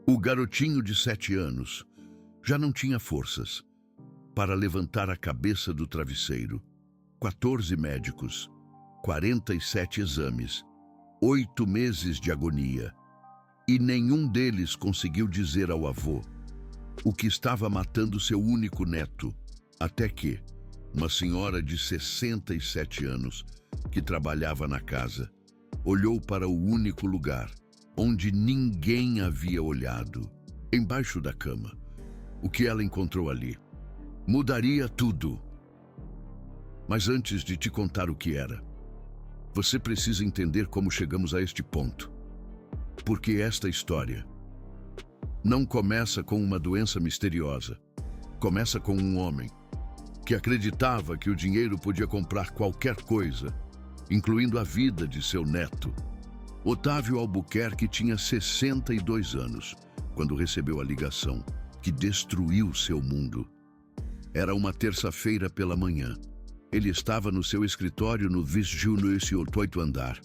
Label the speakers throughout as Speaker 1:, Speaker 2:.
Speaker 1: O garotinho de 7 anos já não tinha forças para levantar a cabeça do travesseiro. 14 médicos, 47 exames, 8 meses de agonia. E nenhum deles conseguiu dizer ao avô o que estava matando seu único neto, até que uma senhora de 67 anos, que trabalhava na casa, olhou para o único lugar onde ninguém havia olhado, embaixo da cama. O que ela encontrou ali mudaria tudo. Mas antes de te contar o que era, você precisa entender como chegamos a este ponto. Porque esta história não começa com uma doença misteriosa. Começa com um homem que acreditava que o dinheiro podia comprar qualquer coisa, incluindo a vida de seu neto. Otávio Albuquerque tinha 62 anos quando recebeu a ligação que destruiu seu mundo. Era uma terça-feira pela manhã. Ele estava no seu escritório no 28º andar,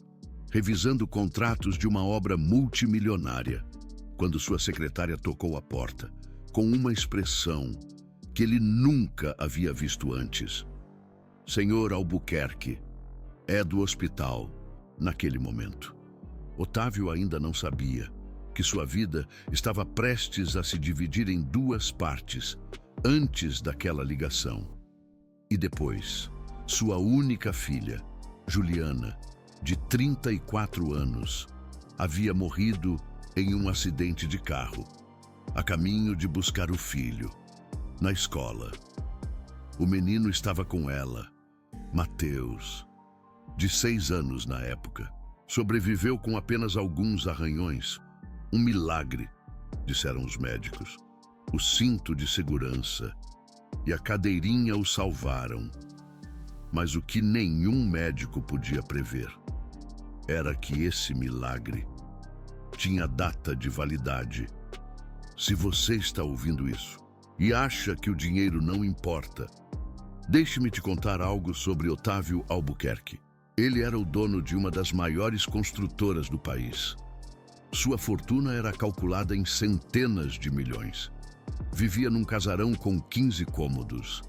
Speaker 1: revisando contratos de uma obra multimilionária, quando sua secretária tocou a porta, com uma expressão que ele nunca havia visto antes. Senhor Albuquerque, é do hospital, naquele momento. Otávio ainda não sabia que sua vida estava prestes a se dividir em 2 partes, antes daquela ligação. E depois, sua única filha, Juliana, de 34 anos, havia morrido em um acidente de carro, a caminho de buscar o filho, na escola. O menino estava com ela, Mateus, de 6 anos na época. Sobreviveu com apenas alguns arranhões. Um milagre, disseram os médicos. O cinto de segurança e a cadeirinha o salvaram. Mas o que nenhum médico podia prever era que esse milagre tinha data de validade. Se você está ouvindo isso e acha que o dinheiro não importa, deixe-me te contar algo sobre Otávio Albuquerque. Ele era o dono de uma das maiores construtoras do país. Sua fortuna era calculada em centenas de milhões. Vivia num casarão com 15 cômodos.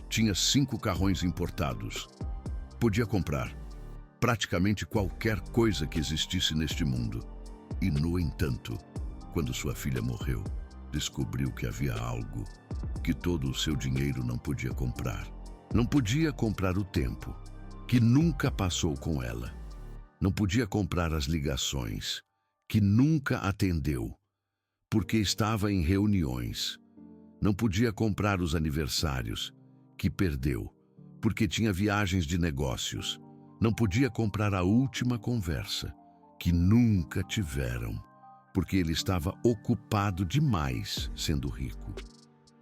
Speaker 1: Tinha 5 carrões importados. Podia comprar praticamente qualquer coisa que existisse neste mundo. E, no entanto, quando sua filha morreu, descobriu que havia algo que todo o seu dinheiro não podia comprar. Não podia comprar o tempo que nunca passou com ela. Não podia comprar as ligações que nunca atendeu, porque estava em reuniões. Não podia comprar os aniversários que perdeu, porque tinha viagens de negócios. Não podia comprar a última conversa que nunca tiveram, porque ele estava ocupado demais sendo rico.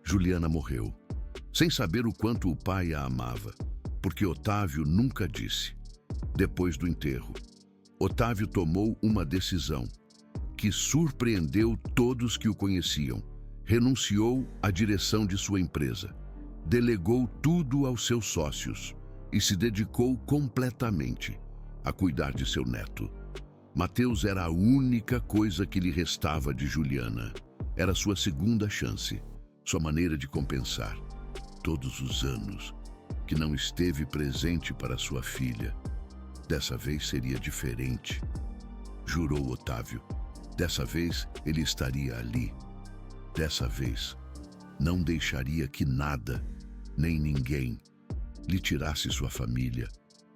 Speaker 1: Juliana morreu, sem saber o quanto o pai a amava, porque Otávio nunca disse. Depois do enterro, Otávio tomou uma decisão que surpreendeu todos que o conheciam. Renunciou à direção de sua empresa, delegou tudo aos seus sócios e se dedicou completamente a cuidar de seu neto. Mateus era a única coisa que lhe restava de Juliana. Era sua segunda chance, sua maneira de compensar todos os anos que não esteve presente para sua filha. Dessa vez seria diferente, jurou Otávio. Dessa vez ele estaria ali. Dessa vez não deixaria que nada, nem ninguém, lhe tirasse sua família.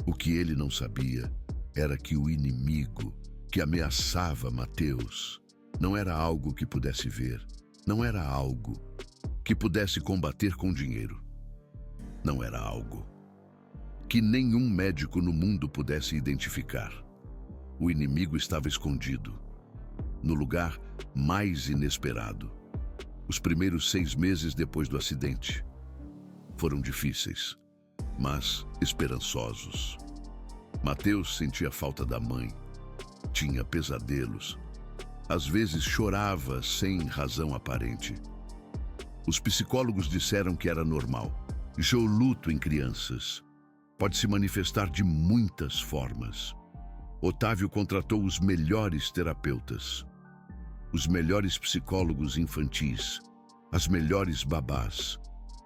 Speaker 1: O que ele não sabia era que o inimigo que ameaçava Mateus não era algo que pudesse ver, não era algo que pudesse combater com dinheiro. Não era algo que nenhum médico no mundo pudesse identificar. O inimigo estava escondido, no lugar mais inesperado. Os primeiros 6 meses depois do acidente foram difíceis, mas esperançosos. Mateus sentia falta da mãe, tinha pesadelos, às vezes chorava sem razão aparente. Os psicólogos disseram que era normal. Já o luto em crianças pode se manifestar de muitas formas. Otávio contratou os melhores terapeutas. os melhores psicólogos infantis, as melhores babás.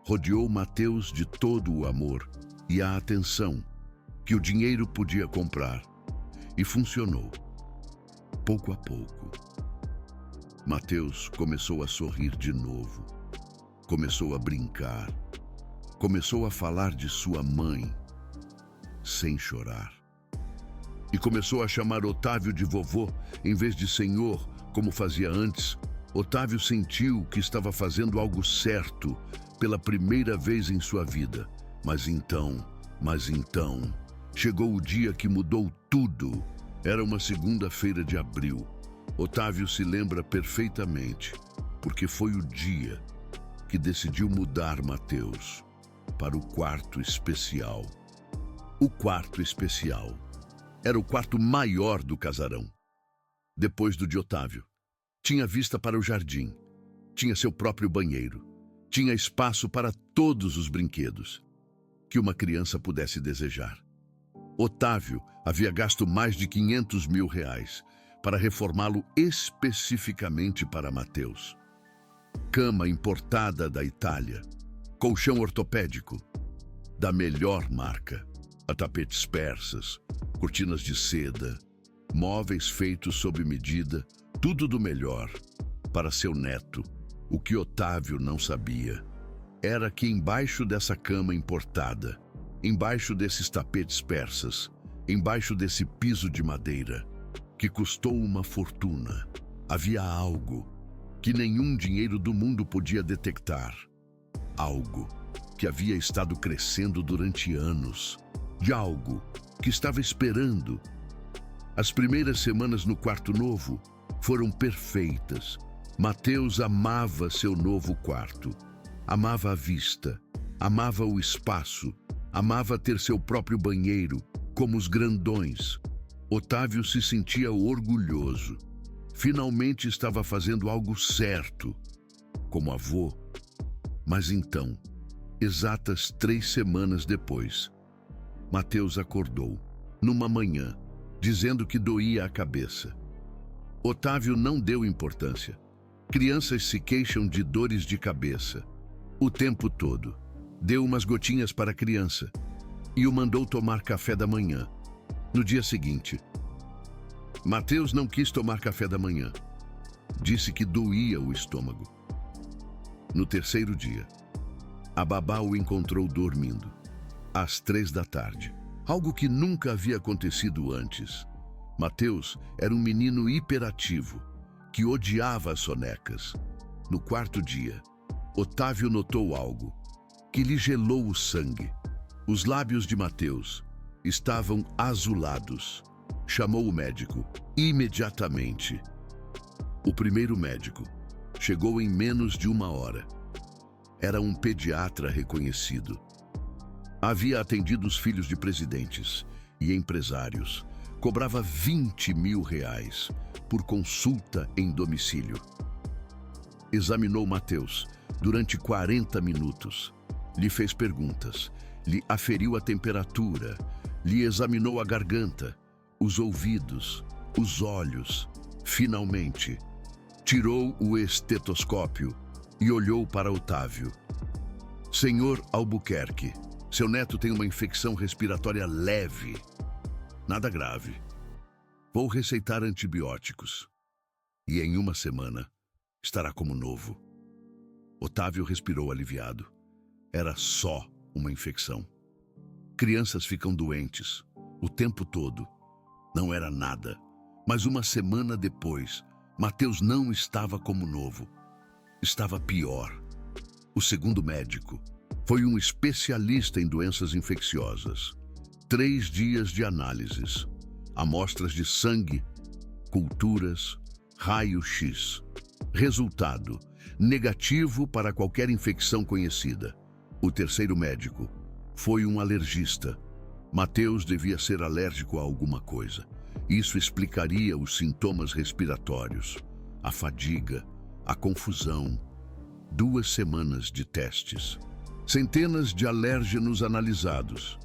Speaker 1: Rodeou Mateus de todo o amor e a atenção que o dinheiro podia comprar. E funcionou. Pouco a pouco, Mateus começou a sorrir de novo. Começou a brincar. Começou a falar de sua mãe, sem chorar. E começou a chamar Otávio de vovô, em vez de senhor, como fazia antes. Otávio sentiu que estava fazendo algo certo pela primeira vez em sua vida. Mas então, chegou o dia que mudou tudo. Era uma segunda-feira de abril. Otávio se lembra perfeitamente, porque foi o dia que decidiu mudar Mateus para o quarto especial. O quarto especial era o quarto maior do casarão, depois do de Otávio. Tinha vista para o jardim, tinha seu próprio banheiro, tinha espaço para todos os brinquedos que uma criança pudesse desejar. Otávio havia gasto mais de R$500 mil para reformá-lo especificamente para Mateus. Cama importada da Itália, colchão ortopédico da melhor marca, tapetes persas, cortinas de seda, móveis feitos sob medida, tudo do melhor para seu neto. O que Otávio não sabia era que embaixo dessa cama importada, embaixo desses tapetes persas, embaixo desse piso de madeira, que custou uma fortuna, havia algo que nenhum dinheiro do mundo podia detectar. Algo que havia estado crescendo durante anos, de algo que estava esperando. As primeiras semanas no quarto novo foram perfeitas. Mateus amava seu novo quarto. Amava a vista, amava o espaço, amava ter seu próprio banheiro, como os grandões. Otávio se sentia orgulhoso. Finalmente estava fazendo algo certo, como avô. Mas então, exatas 3 semanas depois, Mateus acordou, numa manhã, dizendo que doía a cabeça. Otávio não deu importância. Crianças se queixam de dores de cabeça o tempo todo. Deu umas gotinhas para a criança e o mandou tomar café da manhã. No dia seguinte, Mateus não quis tomar café da manhã. Disse que doía o estômago. No terceiro dia, a babá o encontrou dormindo, às 3 da tarde. Algo que nunca havia acontecido antes. Mateus era um menino hiperativo, que odiava as sonecas. No quarto dia, Otávio notou algo que lhe gelou o sangue. Os lábios de Mateus estavam azulados. Chamou o médico imediatamente. O primeiro médico chegou em menos de 1 hora. Era um pediatra reconhecido. Havia atendido os filhos de presidentes e empresários. Cobrava R$20 mil por consulta em domicílio. Examinou Mateus durante 40 minutos. Lhe fez perguntas, lhe aferiu a temperatura, lhe examinou a garganta, os ouvidos, os olhos. Finalmente, tirou o estetoscópio e olhou para Otávio. Senhor Albuquerque, seu neto tem uma infecção respiratória leve. Nada grave. Vou receitar antibióticos. E em 1 semana, estará como novo. Otávio respirou aliviado. Era só uma infecção. Crianças ficam doentes o tempo todo. Não era nada. Mas 1 semana depois, Mateus não estava como novo. Estava pior. O segundo médico foi um especialista em doenças infecciosas. 3 dias de análises, amostras de sangue, culturas, raio-x. Resultado: negativo para qualquer infecção conhecida. O terceiro médico foi um alergista. Mateus devia ser alérgico a alguma coisa. Isso explicaria os sintomas respiratórios, a fadiga, a confusão. 2 semanas de testes. Centenas de alérgenos analisados.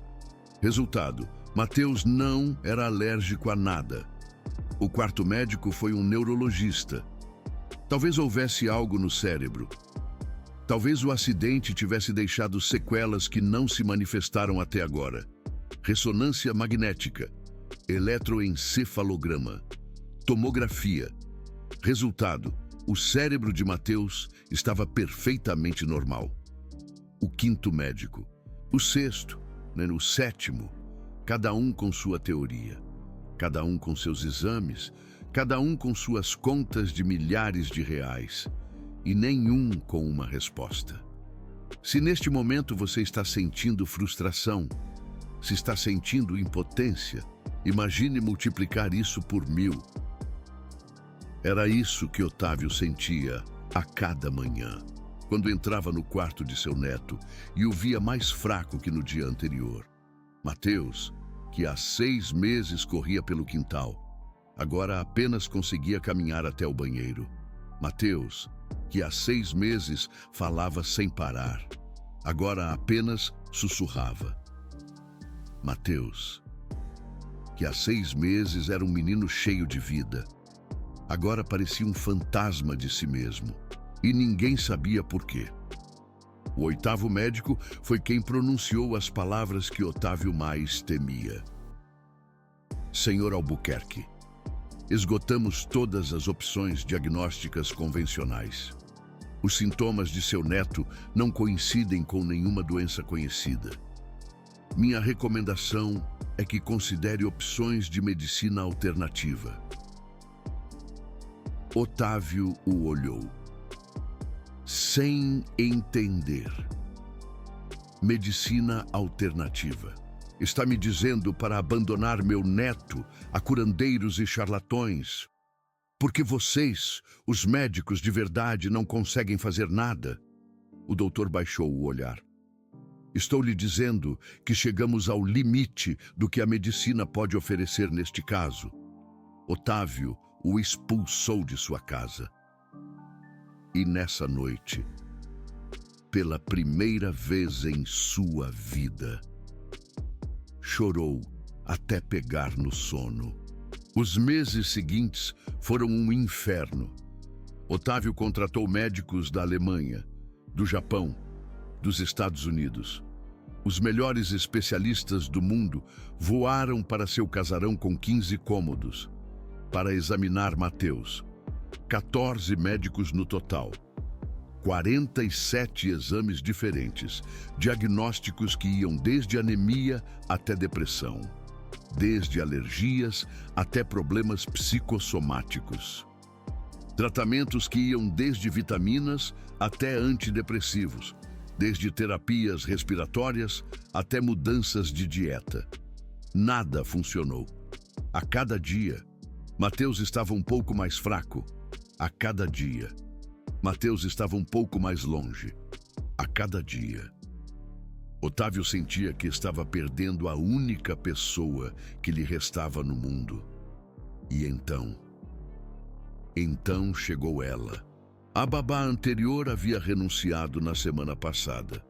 Speaker 1: Resultado: Mateus não era alérgico a nada. O quarto médico foi um neurologista. Talvez houvesse algo no cérebro. Talvez o acidente tivesse deixado sequelas que não se manifestaram até agora. Ressonância magnética, eletroencefalograma, tomografia. Resultado: o cérebro de Mateus estava perfeitamente normal. O quinto médico, o sexto, o sétimo, cada um com sua teoria, cada um com seus exames, cada um com suas contas de milhares de reais, e nenhum com uma resposta. Se neste momento você está sentindo frustração, se está sentindo impotência, imagine multiplicar isso por 1000. Era isso que Otávio sentia a cada manhã, quando entrava no quarto de seu neto e o via mais fraco que no dia anterior. Mateus, que há 6 meses corria pelo quintal, agora apenas conseguia caminhar até o banheiro. Mateus, que há 6 meses falava sem parar, agora apenas sussurrava. Mateus, que há 6 meses era um menino cheio de vida, agora parecia um fantasma de si mesmo, e ninguém sabia por quê. O oitavo médico foi quem pronunciou as palavras que Otávio mais temia. Senhor Albuquerque, esgotamos todas as opções diagnósticas convencionais. Os sintomas de seu neto não coincidem com nenhuma doença conhecida. Minha recomendação é que considere opções de medicina alternativa. Otávio o olhou, sem entender. Medicina alternativa. Está me dizendo para abandonar meu neto a curandeiros e charlatões? Porque vocês, os médicos de verdade, não conseguem fazer nada? O doutor baixou o olhar. Estou lhe dizendo que chegamos ao limite do que a medicina pode oferecer neste caso. Otávio o expulsou de sua casa. E nessa noite, pela primeira vez em sua vida, chorou até pegar no sono. Os meses seguintes foram um inferno. Otávio contratou médicos da Alemanha, do Japão, dos Estados Unidos. Os melhores especialistas do mundo voaram para seu casarão com 15 cômodos para examinar Mateus. 14 médicos no total. 47 exames diferentes, diagnósticos que iam desde anemia até depressão, desde alergias até problemas psicossomáticos. Tratamentos que iam desde vitaminas até antidepressivos, desde terapias respiratórias até mudanças de dieta. Nada funcionou. A cada dia, Mateus estava um pouco mais fraco. A cada dia, Mateus estava um pouco mais longe. A cada dia. Otávio sentia que estava perdendo a única pessoa que lhe restava no mundo. E então chegou ela. A babá anterior havia renunciado na semana passada.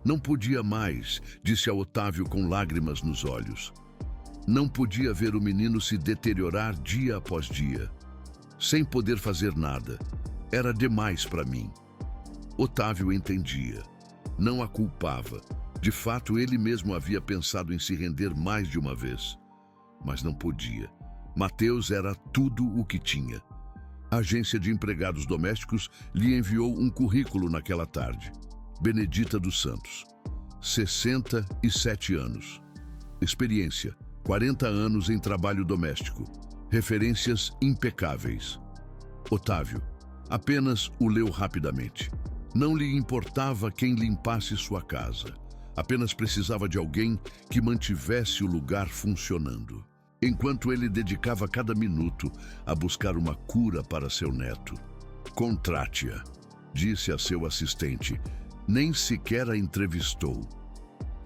Speaker 1: Não podia mais, disse a Otávio com lágrimas nos olhos. Não podia ver o menino se deteriorar dia após dia, sem poder fazer nada. Era demais para mim. Otávio entendia. Não a culpava. De fato, ele mesmo havia pensado em se render mais de uma vez. Mas não podia. Mateus era tudo o que tinha. A agência de empregados domésticos lhe enviou um currículo naquela tarde. Benedita dos Santos. 67 anos. Experiência: 40 anos em trabalho doméstico. Referências impecáveis. Otávio apenas o leu rapidamente. Não lhe importava quem limpasse sua casa. Apenas precisava de alguém que mantivesse o lugar funcionando, enquanto ele dedicava cada minuto a buscar uma cura para seu neto. Contrate-a, disse a seu assistente. Nem sequer a entrevistou.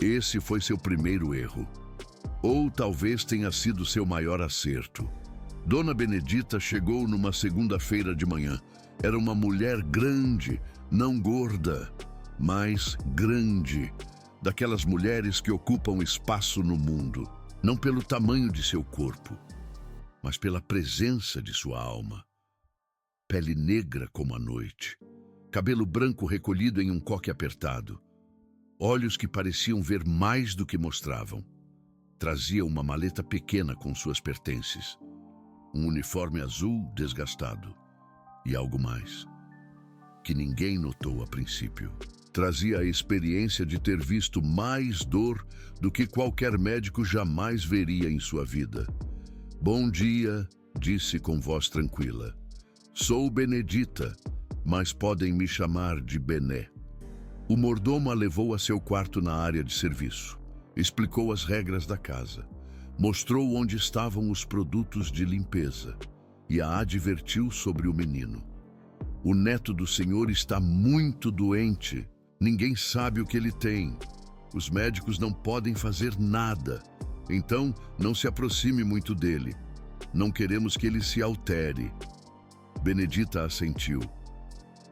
Speaker 1: Esse foi seu primeiro erro. Ou talvez tenha sido seu maior acerto. Dona Benedita chegou numa segunda-feira de manhã. Era uma mulher grande, não gorda, mas grande. Daquelas mulheres que ocupam espaço no mundo, não pelo tamanho de seu corpo, mas pela presença de sua alma. pele negra como a noite, cabelo branco recolhido em um coque apertado, olhos que pareciam ver mais do que mostravam. Trazia uma maleta pequena com suas pertences, um uniforme azul desgastado e algo mais, que ninguém notou a princípio. Trazia a experiência de ter visto mais dor do que qualquer médico jamais veria em sua vida. "Bom dia", disse com voz tranquila. "Sou Benedita, mas podem me chamar de Bené." O mordomo a levou a seu quarto na área de serviço. Explicou as regras da casa. Mostrou onde estavam os produtos de limpeza e a advertiu sobre o menino. "O neto do senhor está muito doente. Ninguém sabe o que ele tem. Os médicos não podem fazer nada. Então, não se aproxime muito dele. Não queremos que ele se altere." Benedita assentiu,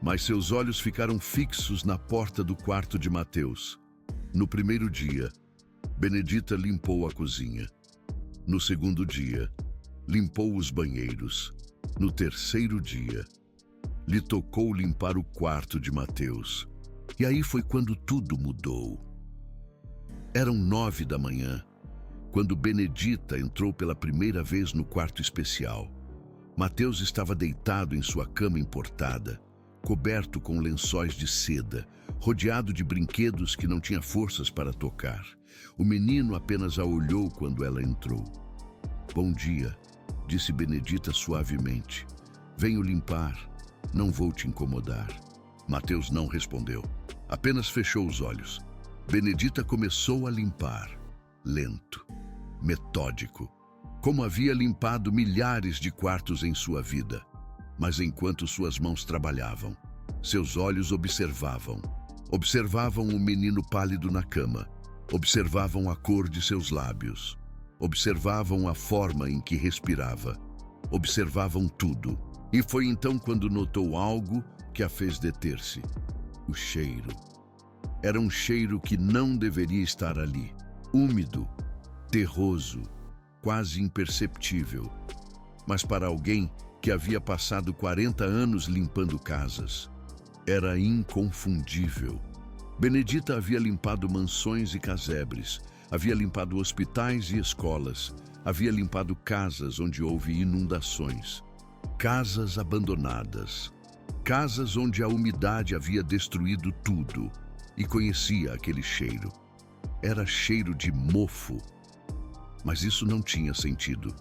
Speaker 1: mas seus olhos ficaram fixos na porta do quarto de Mateus. No primeiro dia, Benedita limpou a cozinha. No segundo dia, limpou os banheiros. No terceiro dia, lhe tocou limpar o quarto de Mateus. E aí foi quando tudo mudou. Eram 9 da manhã, quando Benedita entrou pela primeira vez no quarto especial. Mateus estava deitado em sua cama importada, coberto com lençóis de seda, rodeado de brinquedos que não tinha forças para tocar. O menino apenas a olhou quando ela entrou. "Bom dia", disse Benedita suavemente. "Venho limpar, não vou te incomodar." Mateus não respondeu, apenas fechou os olhos. Benedita começou a limpar, lento, metódico, como havia limpado milhares de quartos em sua vida. Mas enquanto suas mãos trabalhavam, seus olhos observavam o menino pálido na cama, observavam a cor de seus lábios, observavam a forma em que respirava, observavam tudo. E foi então quando notou algo que a fez deter-se: o cheiro. Era um cheiro que não deveria estar ali. Úmido, terroso, quase imperceptível. Mas para alguém que havia passado 40 anos limpando casas, era inconfundível. Benedita havia limpado mansões e casebres, havia limpado hospitais e escolas, havia limpado casas onde houve inundações, casas abandonadas, casas onde a umidade havia destruído tudo, e conhecia aquele cheiro. Era cheiro de mofo. Mas isso não tinha sentido.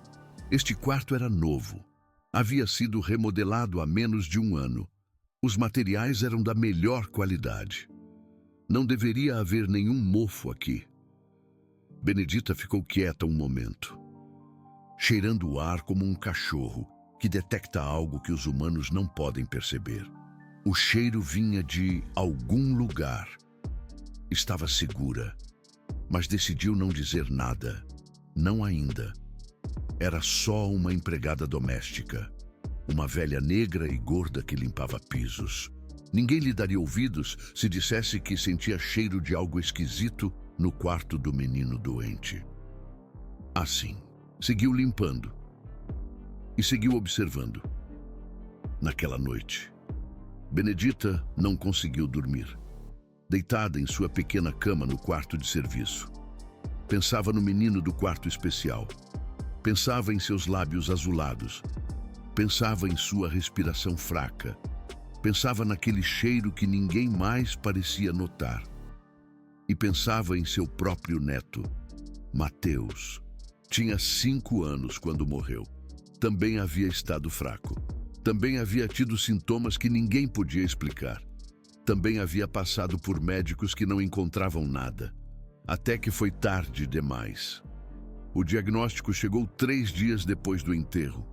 Speaker 1: Este quarto era novo. Havia sido remodelado há menos de 1 ano. Os materiais eram da melhor qualidade. Não deveria haver nenhum mofo aqui. Benedita ficou quieta um momento, cheirando o ar como um cachorro que detecta algo que os humanos não podem perceber. O cheiro vinha de algum lugar. Estava segura, mas decidiu não dizer nada. Não ainda. Era só uma empregada doméstica, uma velha negra e gorda que limpava pisos. Ninguém lhe daria ouvidos se dissesse que sentia cheiro de algo esquisito no quarto do menino doente. Assim, seguiu limpando e seguiu observando. Naquela noite, Benedita não conseguiu dormir. Deitada em sua pequena cama no quarto de serviço, pensava no menino do quarto especial. Pensava em seus lábios azulados. Pensava em sua respiração fraca. Pensava naquele cheiro que ninguém mais parecia notar. E pensava em seu próprio neto, Mateus. Tinha 5 anos quando morreu. Também havia estado fraco. Também havia tido sintomas que ninguém podia explicar. Também havia passado por médicos que não encontravam nada. Até que foi tarde demais. O diagnóstico chegou 3 dias depois do enterro.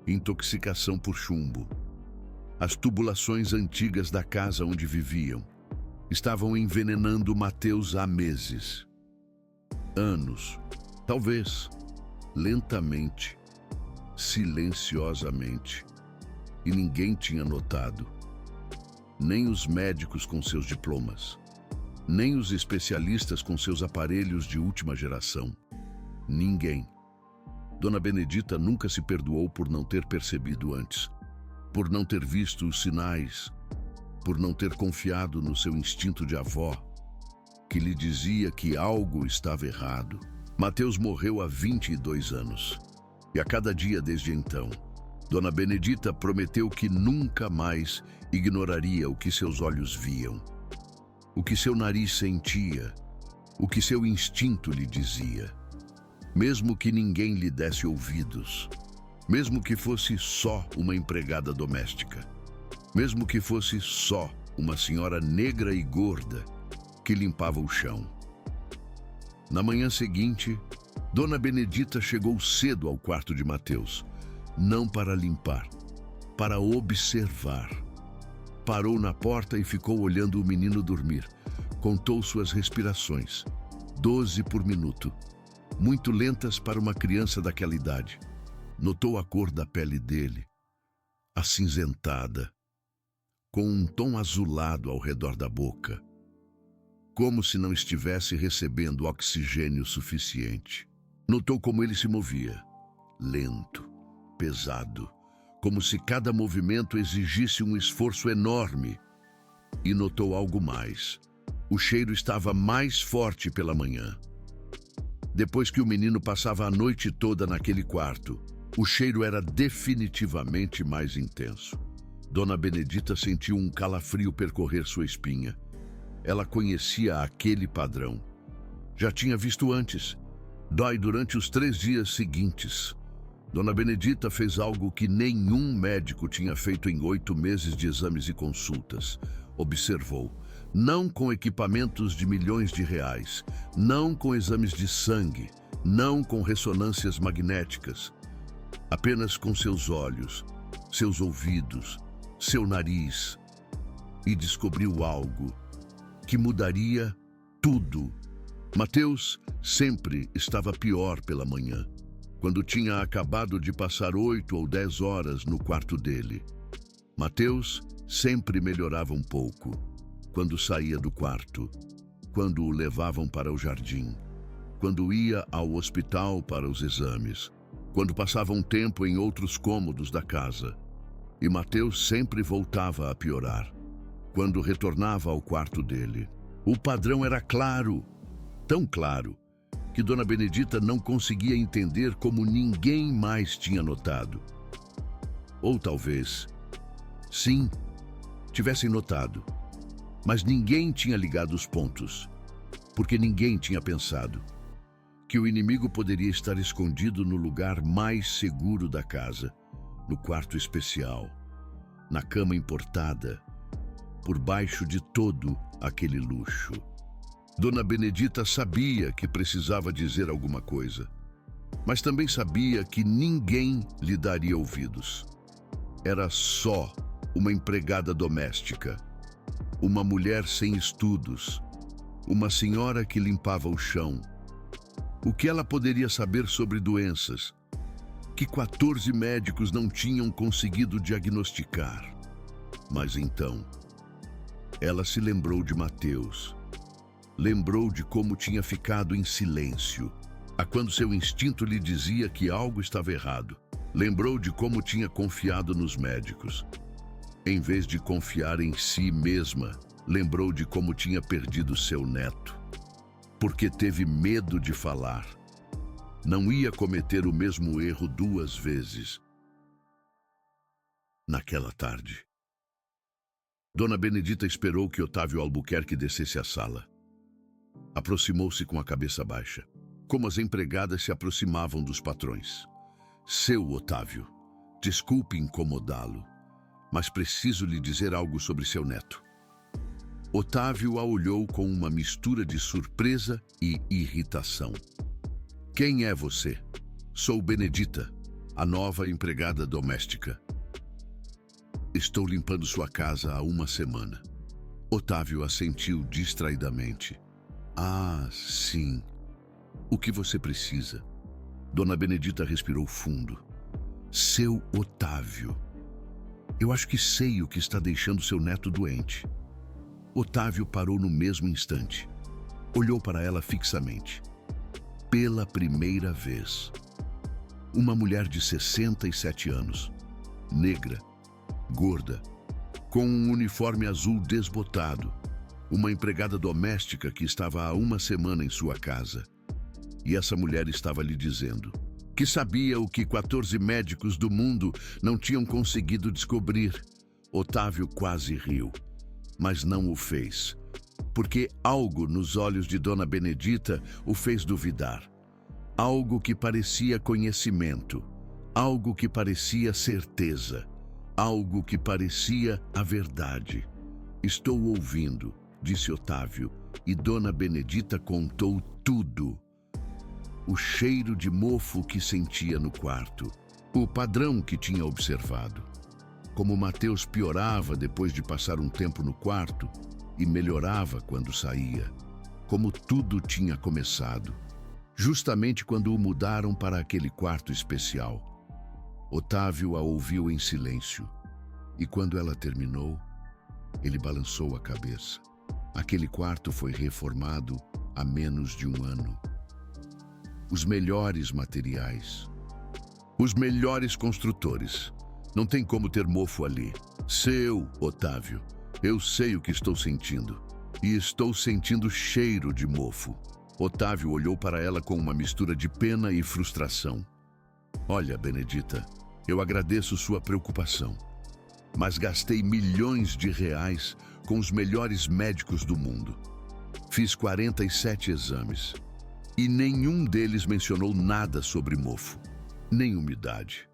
Speaker 1: Intoxicação por chumbo. As tubulações antigas da casa onde viviam estavam envenenando Mateus há meses. Anos. Talvez. Lentamente. Silenciosamente. E ninguém tinha notado. Nem os médicos com seus diplomas. Nem os especialistas com seus aparelhos de última geração. Ninguém. Dona Benedita nunca se perdoou por não ter percebido antes. por não ter visto os sinais, por não ter confiado no seu instinto de avó, que lhe dizia que algo estava errado. Mateus morreu há 22 anos. E a cada dia desde então, Dona Benedita prometeu que nunca mais ignoraria o que seus olhos viam, o que seu nariz sentia, o que seu instinto lhe dizia. Mesmo que ninguém lhe desse ouvidos, mesmo que fosse só uma empregada doméstica, mesmo que fosse só uma senhora negra e gorda que limpava o chão. Na manhã seguinte, Dona Benedita chegou cedo ao quarto de Mateus, não para limpar, para observar. Parou na porta e ficou olhando o menino dormir. Contou suas respirações, 12 por minuto, muito lentas para uma criança daquela idade. Notou a cor da pele dele, acinzentada, com um tom azulado ao redor da boca, como se não estivesse recebendo oxigênio suficiente. Notou como ele se movia, lento, pesado, como se cada movimento exigisse um esforço enorme. E notou algo mais. O cheiro estava mais forte pela manhã. Depois que o menino passava a noite toda naquele quarto, o cheiro era definitivamente mais intenso. Dona Benedita sentiu um calafrio percorrer sua espinha. Ela conhecia aquele padrão. Já tinha visto antes. Dói durante os 3 dias seguintes. Dona Benedita fez algo que nenhum médico tinha feito em 8 meses de exames e consultas. Observou. Não com equipamentos de milhões de reais, não com exames de sangue, não com ressonâncias magnéticas. Apenas com seus olhos, seus ouvidos, seu nariz. E descobriu algo que mudaria tudo. Mateus sempre estava pior pela manhã, quando tinha acabado de passar 8 ou 10 horas no quarto dele. Mateus sempre melhorava um pouco, quando saía do quarto, quando o levavam para o jardim, quando ia ao hospital para os exames, quando passava um tempo em outros cômodos da casa. E Mateus sempre voltava a piorar, quando retornava ao quarto dele. O padrão era claro, tão claro, que Dona Benedita não conseguia entender como ninguém mais tinha notado. Ou talvez, sim, tivessem notado, mas ninguém tinha ligado os pontos, porque ninguém tinha pensado que o inimigo poderia estar escondido no lugar mais seguro da casa, no quarto especial, na cama importada, por baixo de todo aquele luxo. Dona Benedita sabia que precisava dizer alguma coisa, mas também sabia que ninguém lhe daria ouvidos. Era só uma empregada doméstica, uma mulher sem estudos, uma senhora que limpava o chão. O que ela poderia saber sobre doenças que 14 médicos não tinham conseguido diagnosticar? Mas então, ela se lembrou de Mateus. Lembrou de como tinha ficado em silêncio, a quando seu instinto lhe dizia que algo estava errado. Lembrou de como tinha confiado nos médicos. Em vez de confiar em si mesma, lembrou de como tinha perdido seu neto, porque teve medo de falar. Não ia cometer o mesmo erro 2 vezes. Naquela tarde, Dona Benedita esperou que Otávio Albuquerque descesse à sala. Aproximou-se com a cabeça baixa, como as empregadas se aproximavam dos patrões. Seu Otávio, desculpe incomodá-lo, mas preciso lhe dizer algo sobre seu neto. Otávio a olhou com uma mistura de surpresa e irritação. Quem é você? Sou Benedita, a nova empregada doméstica. Estou limpando sua casa há 1 semana. Otávio assentiu distraidamente. Ah, sim. O que você precisa? Dona Benedita respirou fundo. Seu Otávio. Eu acho que sei o que está deixando seu neto doente. Otávio parou no mesmo instante. Olhou para ela fixamente. Pela primeira vez. Uma mulher de 67 anos, negra, gorda, com um uniforme azul desbotado, uma empregada doméstica que estava há uma semana em sua casa. E essa mulher estava lhe dizendo que sabia o que 14 médicos do mundo não tinham conseguido descobrir. Otávio quase riu, mas não o fez, porque algo nos olhos de Dona Benedita o fez duvidar. Algo que parecia conhecimento, algo que parecia certeza, algo que parecia a verdade. Estou ouvindo, disse Otávio, e Dona Benedita contou tudo. O cheiro de mofo que sentia no quarto, o padrão que tinha observado, como Mateus piorava depois de passar um tempo no quarto e melhorava quando saía, como tudo tinha começado, justamente quando o mudaram para aquele quarto especial. Otávio a ouviu em silêncio, e quando ela terminou, ele balançou a cabeça. Aquele quarto foi reformado há menos de um ano. Os melhores materiais, os melhores construtores. Não tem como ter mofo ali. Seu, Otávio, eu sei o que estou sentindo. E estou sentindo cheiro de mofo. Otávio olhou para ela com uma mistura de pena e frustração. Olha, Benedita, eu agradeço sua preocupação, mas gastei milhões de reais com os melhores médicos do mundo. Fiz 47 exames e nenhum deles mencionou nada sobre mofo, nem umidade,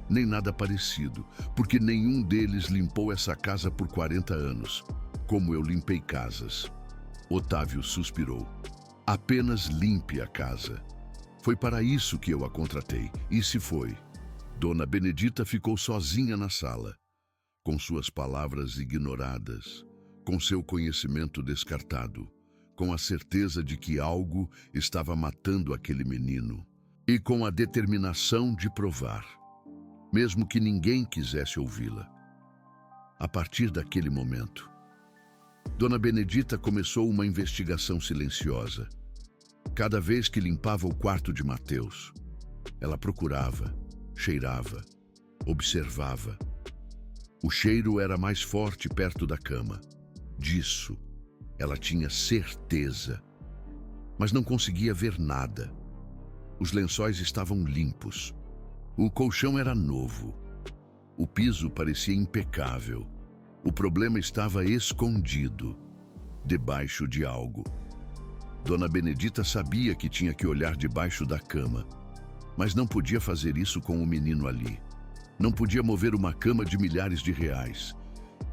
Speaker 1: nem nada parecido, porque nenhum deles limpou essa casa por 40 anos, como eu limpei casas. Otávio suspirou. Apenas limpe a casa. Foi para isso que eu a contratei, e se foi. Dona Benedita ficou sozinha na sala, com suas palavras ignoradas, com seu conhecimento descartado, com a certeza de que algo estava matando aquele menino, e com a determinação de provar, mesmo que ninguém quisesse ouvi-la. A partir daquele momento, Dona Benedita começou uma investigação silenciosa. Cada vez que limpava o quarto de Mateus, ela procurava, cheirava, observava. O cheiro era mais forte perto da cama. Disso, ela tinha certeza, mas não conseguia ver nada. Os lençóis estavam limpos. O colchão era novo. O piso parecia impecável. O problema estava escondido, debaixo de algo. Dona Benedita sabia que tinha que olhar debaixo da cama, mas não podia fazer isso com o menino ali. Não podia mover uma cama de milhares de reais,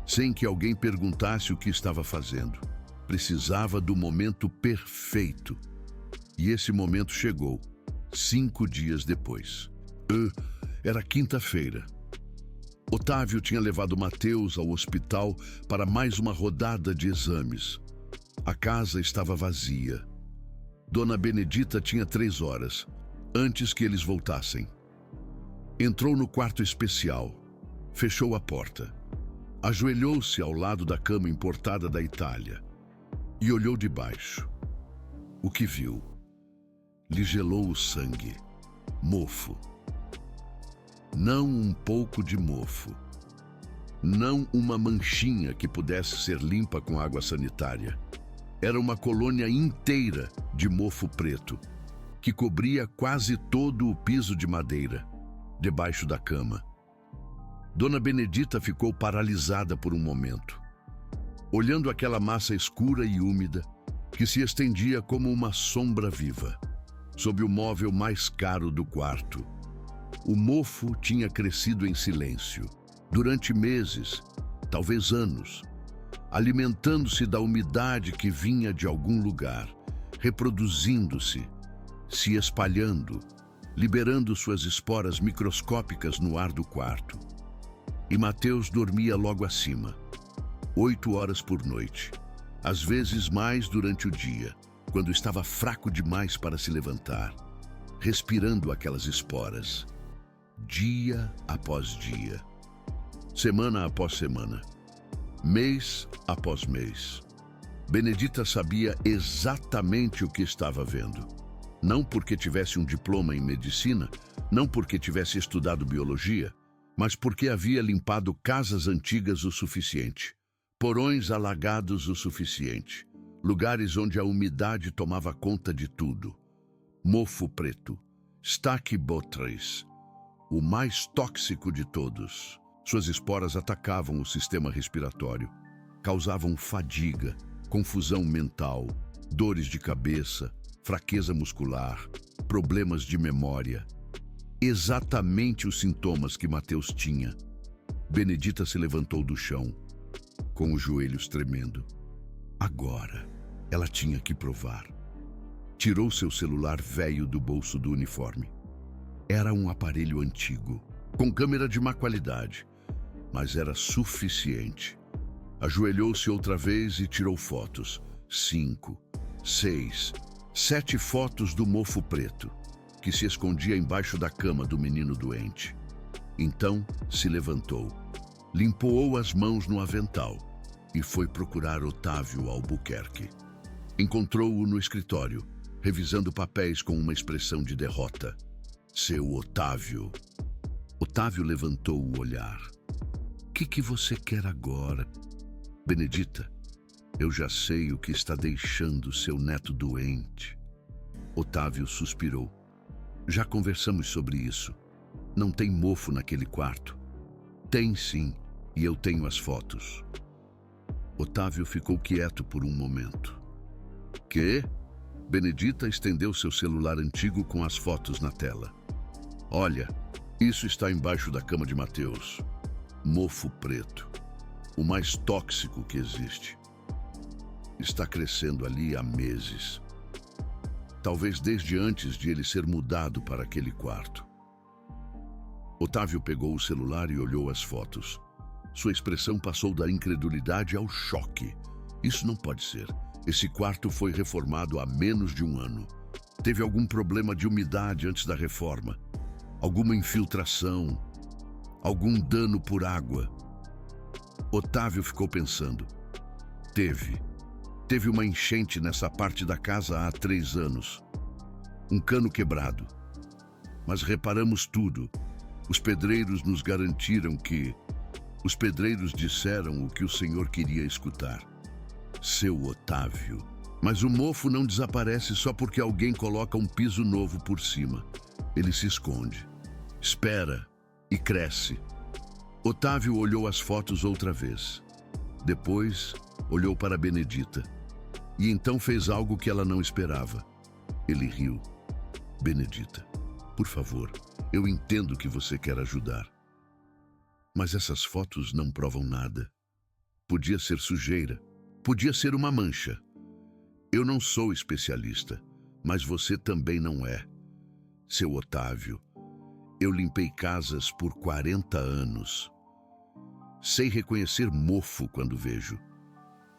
Speaker 1: sem que alguém perguntasse o que estava fazendo. Precisava do momento perfeito. E esse momento chegou, 5 dias depois. Era quinta-feira. Otávio tinha levado Mateus ao hospital para mais uma rodada de exames. A casa estava vazia. Dona Benedita tinha 3 horas, antes que eles voltassem. Entrou no quarto especial, fechou a porta, ajoelhou-se ao lado da cama importada da Itália e olhou de baixo. O que viu lhe gelou o sangue. Mofo. Não um pouco de mofo. Não uma manchinha que pudesse ser limpa com água sanitária. Era uma colônia inteira de mofo preto, que cobria quase todo o piso de madeira, debaixo da cama. Dona Benedita ficou paralisada por um momento, olhando aquela massa escura e úmida que se estendia como uma sombra viva, sob o móvel mais caro do quarto. O mofo tinha crescido em silêncio, durante meses, talvez anos, alimentando-se da umidade que vinha de algum lugar, reproduzindo-se, se espalhando, liberando suas esporas microscópicas no ar do quarto. E Mateus dormia logo acima, 8 horas por noite, às vezes mais durante o dia, quando estava fraco demais para se levantar, respirando aquelas esporas, dia após dia, semana após semana, mês após mês. Benedita sabia exatamente o que estava vendo. Não porque tivesse um diploma em medicina, não porque tivesse estudado biologia, mas porque havia limpado casas antigas o suficiente, porões alagados o suficiente, lugares onde a umidade tomava conta de tudo. Mofo preto, Stachybotrys, o mais tóxico de todos. Suas esporas atacavam o sistema respiratório, causavam fadiga, confusão mental, dores de cabeça, fraqueza muscular, problemas de memória. Exatamente os sintomas que Mateus tinha. Benedita se levantou do chão, com os joelhos tremendo. Agora, ela tinha que provar. Tirou seu celular velho do bolso do uniforme. Era um aparelho antigo, com câmera de má qualidade, mas era suficiente. Ajoelhou-se outra vez e tirou fotos. 5, 6, 7 fotos do mofo preto, que se escondia embaixo da cama do menino doente. Então se levantou, limpou as mãos no avental e foi procurar Otávio Albuquerque. Encontrou-o no escritório, revisando papéis com uma expressão de derrota. Seu Otávio. Otávio levantou o olhar. O que você quer agora? Benedita, eu já sei o que está deixando seu neto doente. Otávio suspirou. Já conversamos sobre isso. Não tem mofo naquele quarto. Tem sim, e eu tenho as fotos. Otávio ficou quieto por um momento. Quê? Benedita estendeu seu celular antigo com as fotos na tela. Olha, isso está embaixo da cama de Mateus. Mofo preto, o mais tóxico que existe. Está crescendo ali há meses. Talvez desde antes de ele ser mudado para aquele quarto. Otávio pegou o celular e olhou as fotos. Sua expressão passou da incredulidade ao choque. Isso não pode ser. Esse quarto foi reformado há menos de um ano. Teve algum problema de umidade antes da reforma? Alguma infiltração? Algum dano por água? Otávio ficou pensando. Teve uma enchente nessa parte da casa há 3 anos. Um cano quebrado. Mas reparamos tudo. Os pedreiros nos garantiram que... Os pedreiros disseram o que o senhor queria escutar. Seu Otávio. Mas o mofo não desaparece só porque alguém coloca um piso novo por cima. Ele se esconde, espera e cresce. Otávio olhou as fotos outra vez. Depois, olhou para Benedita. E então fez algo que ela não esperava. Ele riu. Benedita, por favor, eu entendo que você quer ajudar. Mas essas fotos não provam nada. Podia ser sujeira. Podia ser uma mancha. Eu não sou especialista, mas você também não é. Seu Otávio, eu limpei casas por 40 anos. Sei reconhecer mofo quando vejo.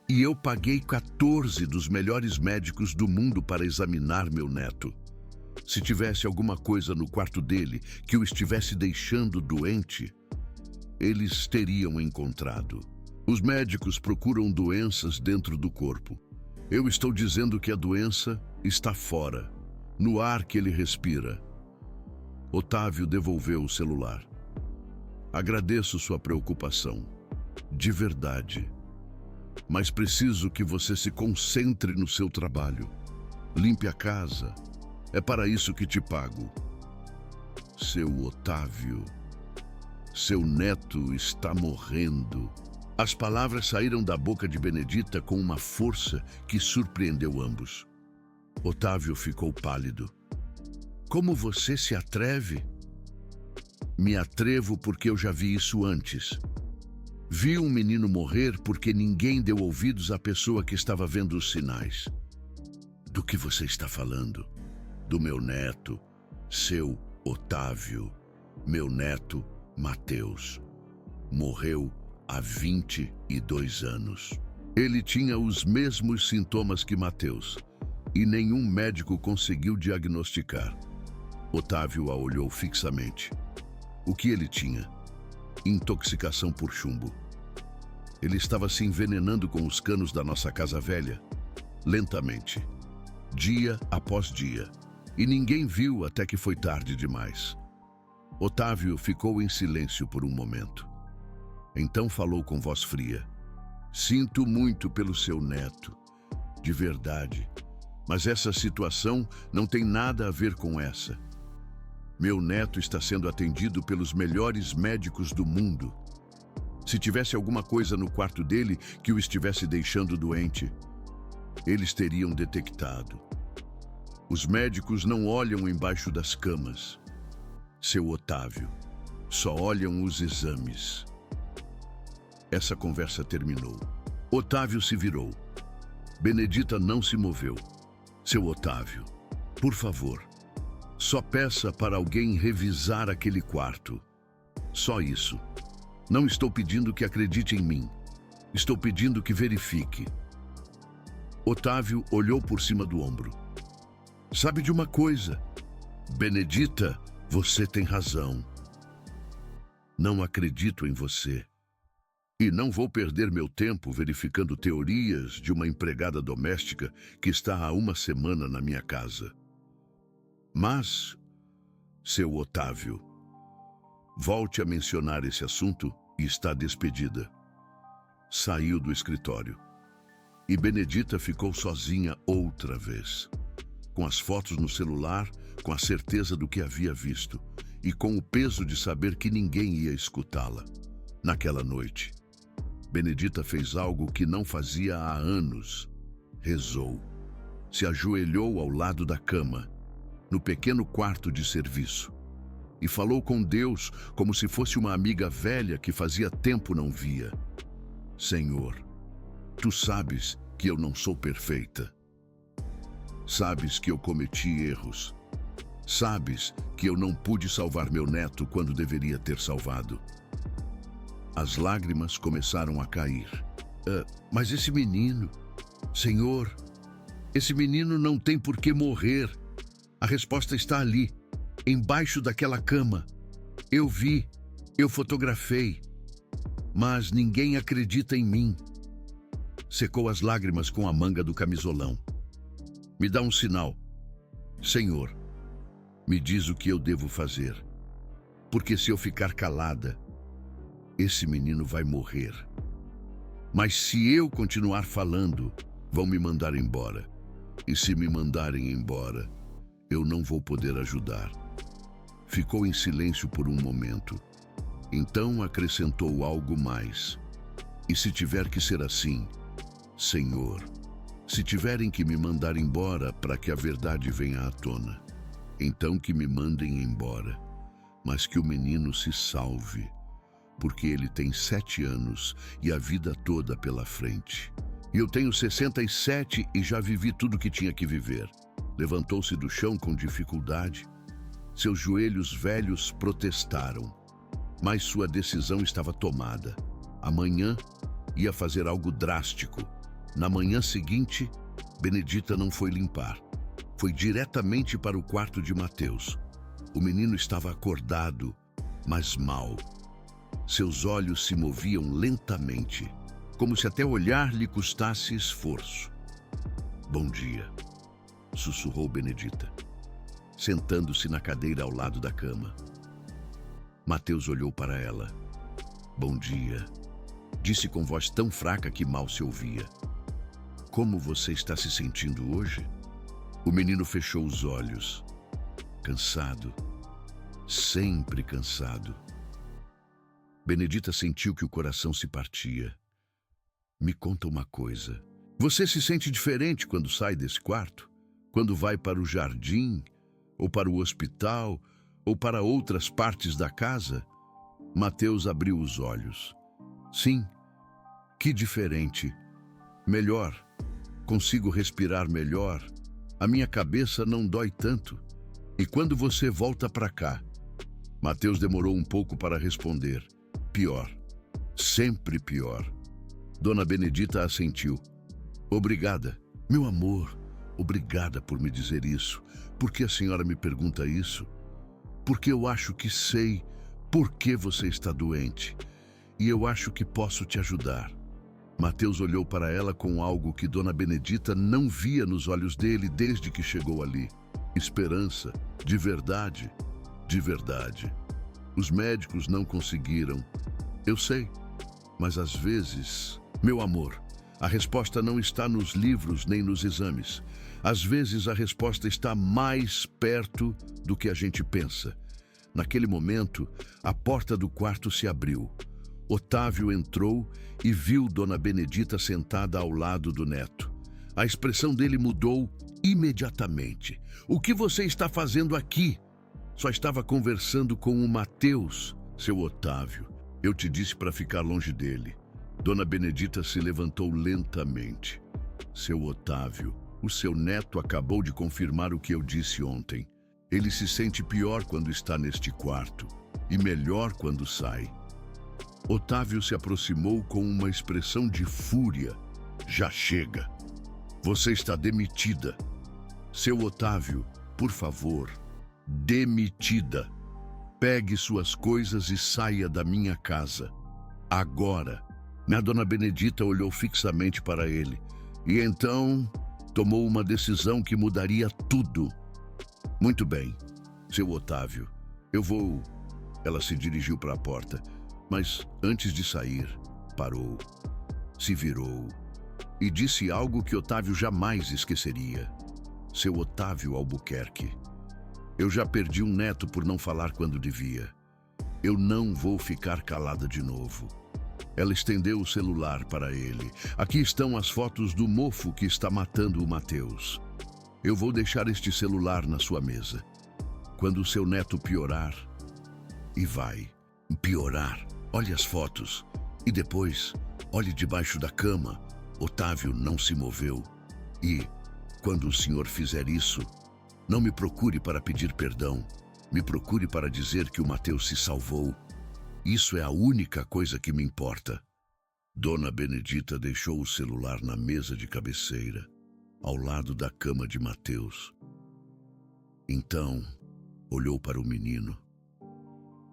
Speaker 1: E eu paguei 14 dos melhores médicos do mundo para examinar meu neto. Se tivesse alguma coisa no quarto dele que o estivesse deixando doente, eles teriam encontrado. Os médicos procuram doenças dentro do corpo. Eu estou dizendo que a doença está fora, no ar que ele respira. Otávio devolveu o celular. Agradeço sua preocupação, de verdade. Mas preciso que você se concentre no seu trabalho. Limpe a casa. É para isso que te pago. Seu Otávio, seu neto está morrendo. As palavras saíram da boca de Benedita com uma força que surpreendeu ambos. Otávio ficou pálido. Como você se atreve? Me atrevo porque eu já vi isso antes. Vi um menino morrer porque ninguém deu ouvidos à pessoa que estava vendo os sinais. Do que você está falando? Do meu neto, seu Otávio. Meu neto, Mateus. Morreu há 22 anos. Ele tinha os mesmos sintomas que Mateus, e nenhum médico conseguiu diagnosticar. Otávio a olhou fixamente. O que ele tinha? Intoxicação por chumbo. Ele estava se envenenando com os canos da nossa casa velha, lentamente, dia após dia, e ninguém viu até que foi tarde demais. Otávio ficou em silêncio por um momento. Então falou com voz fria. Sinto muito pelo seu neto, de verdade, mas essa situação não tem nada a ver com essa. Meu neto está sendo atendido pelos melhores médicos do mundo. Se tivesse alguma coisa no quarto dele que o estivesse deixando doente, eles teriam detectado. Os médicos não olham embaixo das camas. Seu Otávio, só olham os exames. Essa conversa terminou. Otávio se virou. Benedita não se moveu. Seu Otávio, por favor, só peça para alguém revisar aquele quarto. Só isso. Não estou pedindo que acredite em mim. Estou pedindo que verifique. Otávio olhou por cima do ombro. Sabe de uma coisa? Benedita, você tem razão. Não acredito em você. E não vou perder meu tempo verificando teorias de uma empregada doméstica que está há uma semana na minha casa. Mas, seu Otávio, volte a mencionar esse assunto e está despedida. Saiu do escritório. E Benedita ficou sozinha outra vez. Com as fotos no celular, com a certeza do que havia visto e com o peso de saber que ninguém ia escutá-la. Naquela noite, Benedita fez algo que não fazia há anos. Rezou. Se ajoelhou ao lado da cama, no pequeno quarto de serviço, e falou com Deus como se fosse uma amiga velha que fazia tempo não via. Senhor, tu sabes que eu não sou perfeita. Sabes que eu cometi erros. Sabes que eu não pude salvar meu neto quando deveria ter salvado. As lágrimas começaram a cair. Mas esse menino... Senhor, esse menino não tem por que morrer. A resposta está ali, embaixo daquela cama. Eu vi, eu fotografei. Mas ninguém acredita em mim. Secou as lágrimas com a manga do camisolão. Me dá um sinal. Senhor, me diz o que eu devo fazer. Porque se eu ficar calada, esse menino vai morrer. Mas se eu continuar falando, vão me mandar embora. E se me mandarem embora, eu não vou poder ajudar. Ficou em silêncio por um momento. Então acrescentou algo mais. E se tiver que ser assim, Senhor, se tiverem que me mandar embora para que a verdade venha à tona, então que me mandem embora, mas que o menino se salve, porque ele tem 7 anos e a vida toda pela frente. E eu tenho 67 e já vivi tudo que tinha que viver. Levantou-se do chão com dificuldade. Seus joelhos velhos protestaram, mas sua decisão estava tomada. Amanhã ia fazer algo drástico. Na manhã seguinte, Benedita não foi limpar. Foi diretamente para o quarto de Mateus. O menino estava acordado, mas mal. Seus olhos se moviam lentamente, como se até olhar lhe custasse esforço. Bom dia, sussurrou Benedita, sentando-se na cadeira ao lado da cama. Mateus olhou para ela. Bom dia, disse com voz tão fraca que mal se ouvia. Como você está se sentindo hoje? O menino fechou os olhos. Cansado. Sempre cansado. Benedita sentiu que o coração se partia. Me conta uma coisa. Você se sente diferente quando sai desse quarto? Quando vai para o jardim, ou para o hospital, ou para outras partes da casa? Mateus abriu os olhos. Sim, que diferente. Melhor. Consigo respirar melhor. A minha cabeça não dói tanto. E quando você volta para cá? Mateus demorou um pouco para responder. Pior. Sempre pior. Dona Benedita assentiu. Obrigada. Meu amor, obrigada por me dizer isso. Por que a senhora me pergunta isso? Porque eu acho que sei por que você está doente. E eu acho que posso te ajudar. Mateus olhou para ela com algo que Dona Benedita não via nos olhos dele desde que chegou ali. Esperança, de verdade, de verdade. Os médicos não conseguiram. Eu sei, mas às vezes, meu amor, a resposta não está nos livros nem nos exames. Às vezes a resposta está mais perto do que a gente pensa. Naquele momento, a porta do quarto se abriu. Otávio entrou e viu Dona Benedita sentada ao lado do neto. A expressão dele mudou imediatamente. "O que você está fazendo aqui?" "Só estava conversando com o Mateus, seu Otávio. Eu te disse para ficar longe dele." Dona Benedita se levantou lentamente. "Seu Otávio, o seu neto acabou de confirmar o que eu disse ontem. Ele se sente pior quando está neste quarto e melhor quando sai." Otávio se aproximou com uma expressão de fúria. "Já chega. Você está demitida." "Seu Otávio, por favor, demitida. Pegue suas coisas e saia da minha casa. Agora." A Dona Benedita olhou fixamente para ele e então tomou uma decisão que mudaria tudo. "Muito bem, seu Otávio, eu vou..." Ela se dirigiu para a porta, mas antes de sair, parou, se virou e disse algo que Otávio jamais esqueceria. "Seu Otávio Albuquerque, eu já perdi um neto por não falar quando devia. Eu não vou ficar calada de novo." Ela estendeu o celular para ele. "Aqui estão as fotos do mofo que está matando o Mateus. Eu vou deixar este celular na sua mesa. Quando o seu neto piorar, e vai piorar, olhe as fotos e depois olhe debaixo da cama." Otávio não se moveu. "E, quando o senhor fizer isso, não me procure para pedir perdão. Me procure para dizer que o Mateus se salvou. Isso é a única coisa que me importa." Dona Benedita deixou o celular na mesa de cabeceira, ao lado da cama de Mateus. Então, olhou para o menino.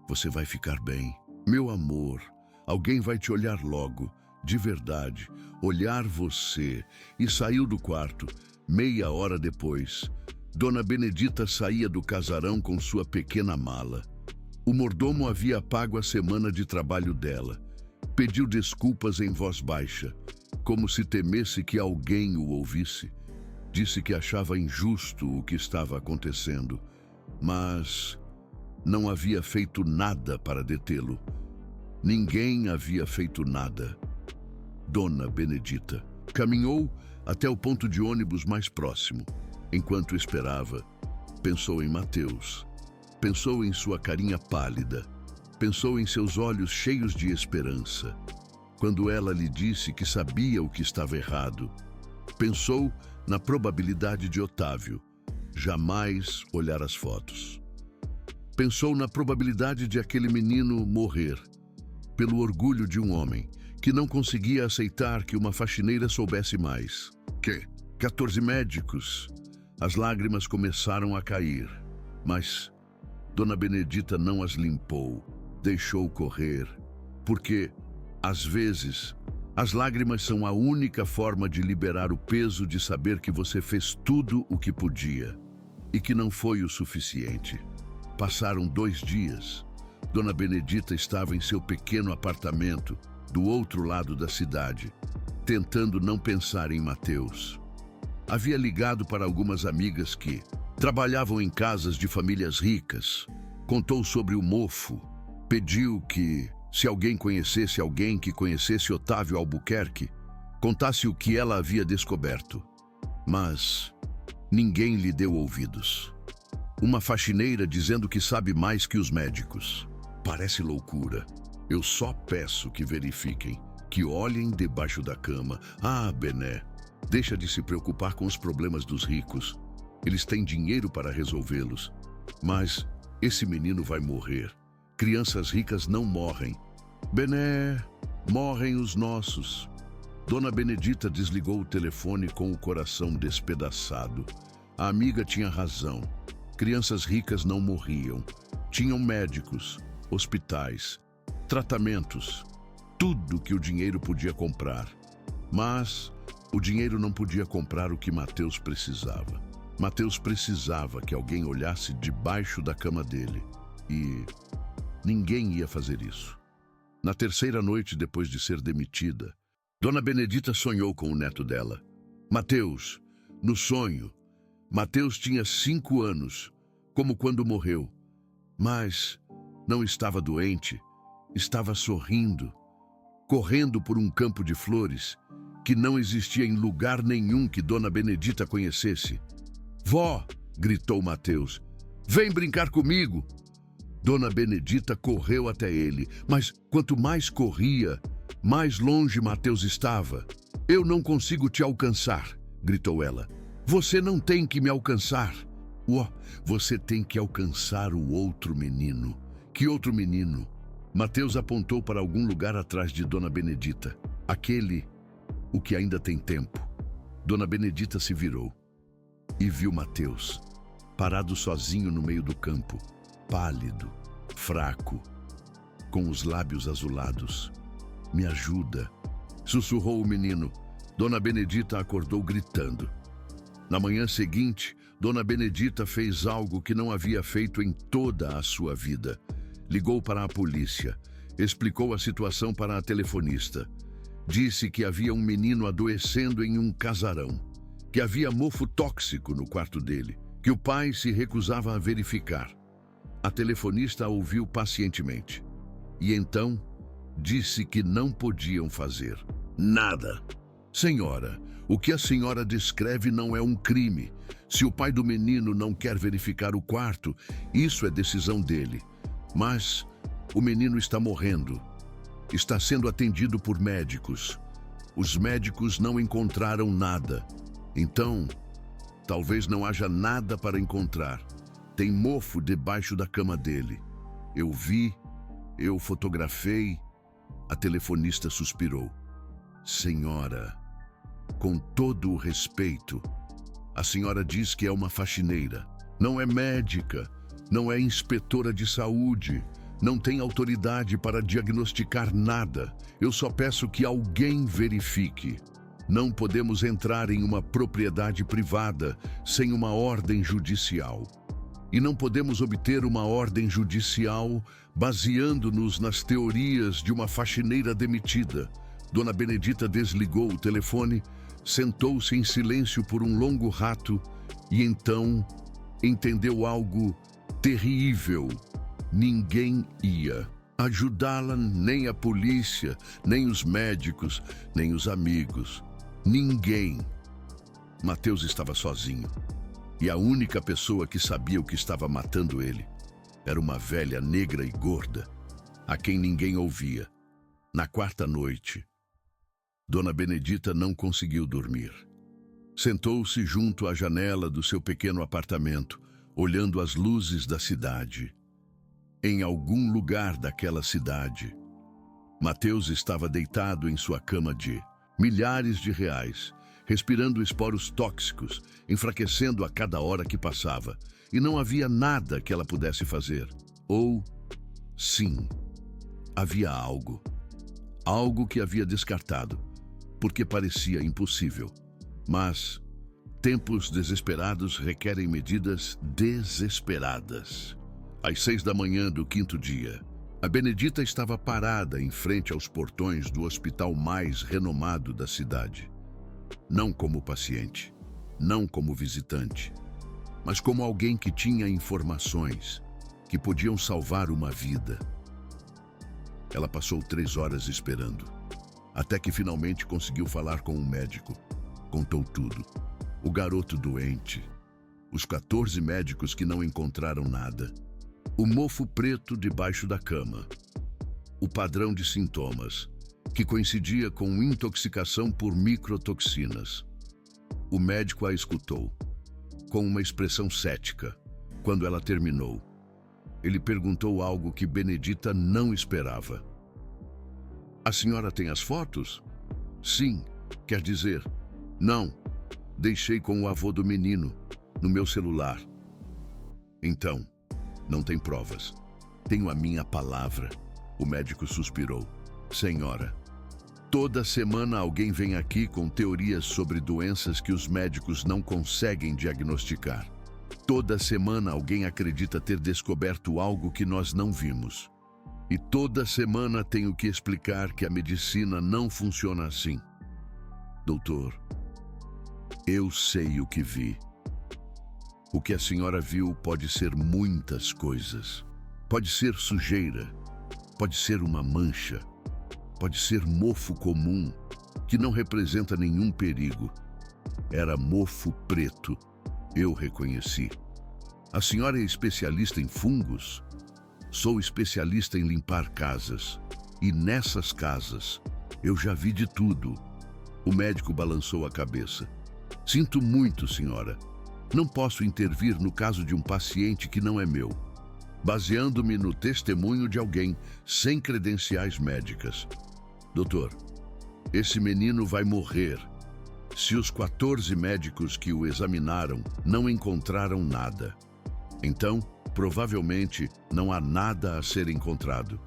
Speaker 1: "Você vai ficar bem, meu amor. Alguém vai te olhar logo, de verdade, olhar você." E saiu do quarto. Meia hora depois, Dona Benedita saía do casarão com sua pequena mala. O mordomo havia pago a semana de trabalho dela. Pediu desculpas em voz baixa, como se temesse que alguém o ouvisse. Disse que achava injusto o que estava acontecendo, mas não havia feito nada para detê-lo. Ninguém havia feito nada. Dona Benedita caminhou até o ponto de ônibus mais próximo. Enquanto esperava, pensou em Mateus. Pensou em sua carinha pálida. Pensou em seus olhos cheios de esperança. Quando ela lhe disse que sabia o que estava errado, pensou na probabilidade de Otávio jamais olhar as fotos. Pensou na probabilidade de aquele menino morrer pelo orgulho de um homem que não conseguia aceitar que uma faxineira soubesse mais. 14 médicos. As lágrimas começaram a cair, mas Dona Benedita não as limpou, deixou correr, porque, às vezes, as lágrimas são a única forma de liberar o peso de saber que você fez tudo o que podia e que não foi o suficiente. Passaram 2 dias. Dona Benedita estava em seu pequeno apartamento, do outro lado da cidade, tentando não pensar em Mateus. Havia ligado para algumas amigas que trabalhavam em casas de famílias ricas, contou sobre o mofo, pediu que, se alguém conhecesse alguém que conhecesse Otávio Albuquerque, contasse o que ela havia descoberto. Mas ninguém lhe deu ouvidos. Uma faxineira dizendo que sabe mais que os médicos. Parece loucura. Eu só peço que verifiquem, que olhem debaixo da cama. Ah, Bené, deixa de se preocupar com os problemas dos ricos. Eles têm dinheiro para resolvê-los. Mas esse menino vai morrer. Crianças ricas não morrem. Bené, morrem os nossos. Dona Benedita desligou o telefone com o coração despedaçado. A amiga tinha razão. Crianças ricas não morriam. Tinham médicos, hospitais, tratamentos, tudo que o dinheiro podia comprar. Mas o dinheiro não podia comprar o que Mateus precisava. Mateus precisava que alguém olhasse debaixo da cama dele. E Ninguém ia fazer isso. Na terceira noite depois de ser demitida, Dona Benedita sonhou com o neto dela, Mateus. No sonho, Mateus tinha 5 anos, como quando morreu, mas não estava doente, estava sorrindo, correndo por um campo de flores que não existia em lugar nenhum que Dona Benedita conhecesse. "Vó!" gritou Mateus. "Vem brincar comigo!" Dona Benedita correu até ele, mas quanto mais corria, mais longe Mateus estava. "Eu não consigo te alcançar!" gritou ela. "Você não tem que me alcançar. Você tem que alcançar o outro menino." "Que outro menino?" Mateus apontou para algum lugar atrás de Dona Benedita. "Aquele, o que ainda tem tempo." Dona Benedita se virou e viu Mateus, parado sozinho no meio do campo, pálido, fraco, com os lábios azulados. "Me ajuda", sussurrou o menino. Dona Benedita acordou gritando. Na manhã seguinte, Dona Benedita fez algo que não havia feito em toda a sua vida. Ligou para a polícia, explicou a situação para a telefonista. Disse que havia um menino adoecendo em um casarão, que havia mofo tóxico no quarto dele, que o pai se recusava a verificar. A telefonista a ouviu pacientemente e então disse que não podiam fazer nada. "Senhora, o que a senhora descreve não é um crime. Se o pai do menino não quer verificar o quarto, isso é decisão dele. Mas o menino está morrendo. Está sendo atendido por médicos. Os médicos não encontraram nada. Então, talvez não haja nada para encontrar. Tem mofo debaixo da cama dele. Eu vi, eu fotografei." A telefonista suspirou. "Senhora, com todo o respeito, a senhora diz que é uma faxineira. Não é médica, não é inspetora de saúde, não tem autoridade para diagnosticar nada. Eu só peço que alguém verifique. Não podemos entrar em uma propriedade privada sem uma ordem judicial. E não podemos obter uma ordem judicial baseando-nos nas teorias de uma faxineira demitida." Dona Benedita desligou o telefone, sentou-se em silêncio por um longo rato e então entendeu algo terrível. Ninguém ia ajudá-la, nem a polícia, nem os médicos, nem os amigos. Ninguém. Mateus estava sozinho. E a única pessoa que sabia o que estava matando ele era uma velha negra e gorda, a quem ninguém ouvia. Na quarta noite, Dona Benedita não conseguiu dormir. Sentou-se junto à janela do seu pequeno apartamento, olhando as luzes da cidade. Em algum lugar daquela cidade, Mateus estava deitado em sua cama de milhares de reais, respirando esporos tóxicos, enfraquecendo a cada hora que passava, e não havia nada que ela pudesse fazer. Ou, sim, havia algo. Algo que havia descartado, porque parecia impossível. Mas tempos desesperados requerem medidas desesperadas. Às 6 da manhã do quinto dia, a Benedita estava parada em frente aos portões do hospital mais renomado da cidade. Não como paciente, não como visitante, mas como alguém que tinha informações que podiam salvar uma vida. Ela passou 3 horas esperando, até que finalmente conseguiu falar com um médico. Contou tudo. O garoto doente, os 14 médicos que não encontraram nada, o mofo preto debaixo da cama, o padrão de sintomas, que coincidia com intoxicação por microtoxinas. O médico a escutou, com uma expressão cética. Quando ela terminou, ele perguntou algo que Benedita não esperava. "A senhora tem as fotos?" "Sim, quer dizer, não. Deixei com o avô do menino, no meu celular." "Então, não tem provas." "Tenho a minha palavra." O médico suspirou. "Senhora, toda semana alguém vem aqui com teorias sobre doenças que os médicos não conseguem diagnosticar. Toda semana alguém acredita ter descoberto algo que nós não vimos. E toda semana tenho que explicar que a medicina não funciona assim. Doutor, eu sei o que vi. O que a senhora viu pode ser muitas coisas. Pode ser sujeira, pode ser uma mancha, pode ser mofo comum, que não representa nenhum perigo. Era mofo preto, eu reconheci. A senhora é especialista em fungos? Sou especialista em limpar casas. E nessas casas, eu já vi de tudo. O médico balançou a cabeça. Sinto muito, senhora. Não posso intervir no caso de um paciente que não é meu, baseando-me no testemunho de alguém sem credenciais médicas. Doutor, esse menino vai morrer se os 14 médicos que o examinaram não encontraram nada. Então, provavelmente, não há nada a ser encontrado.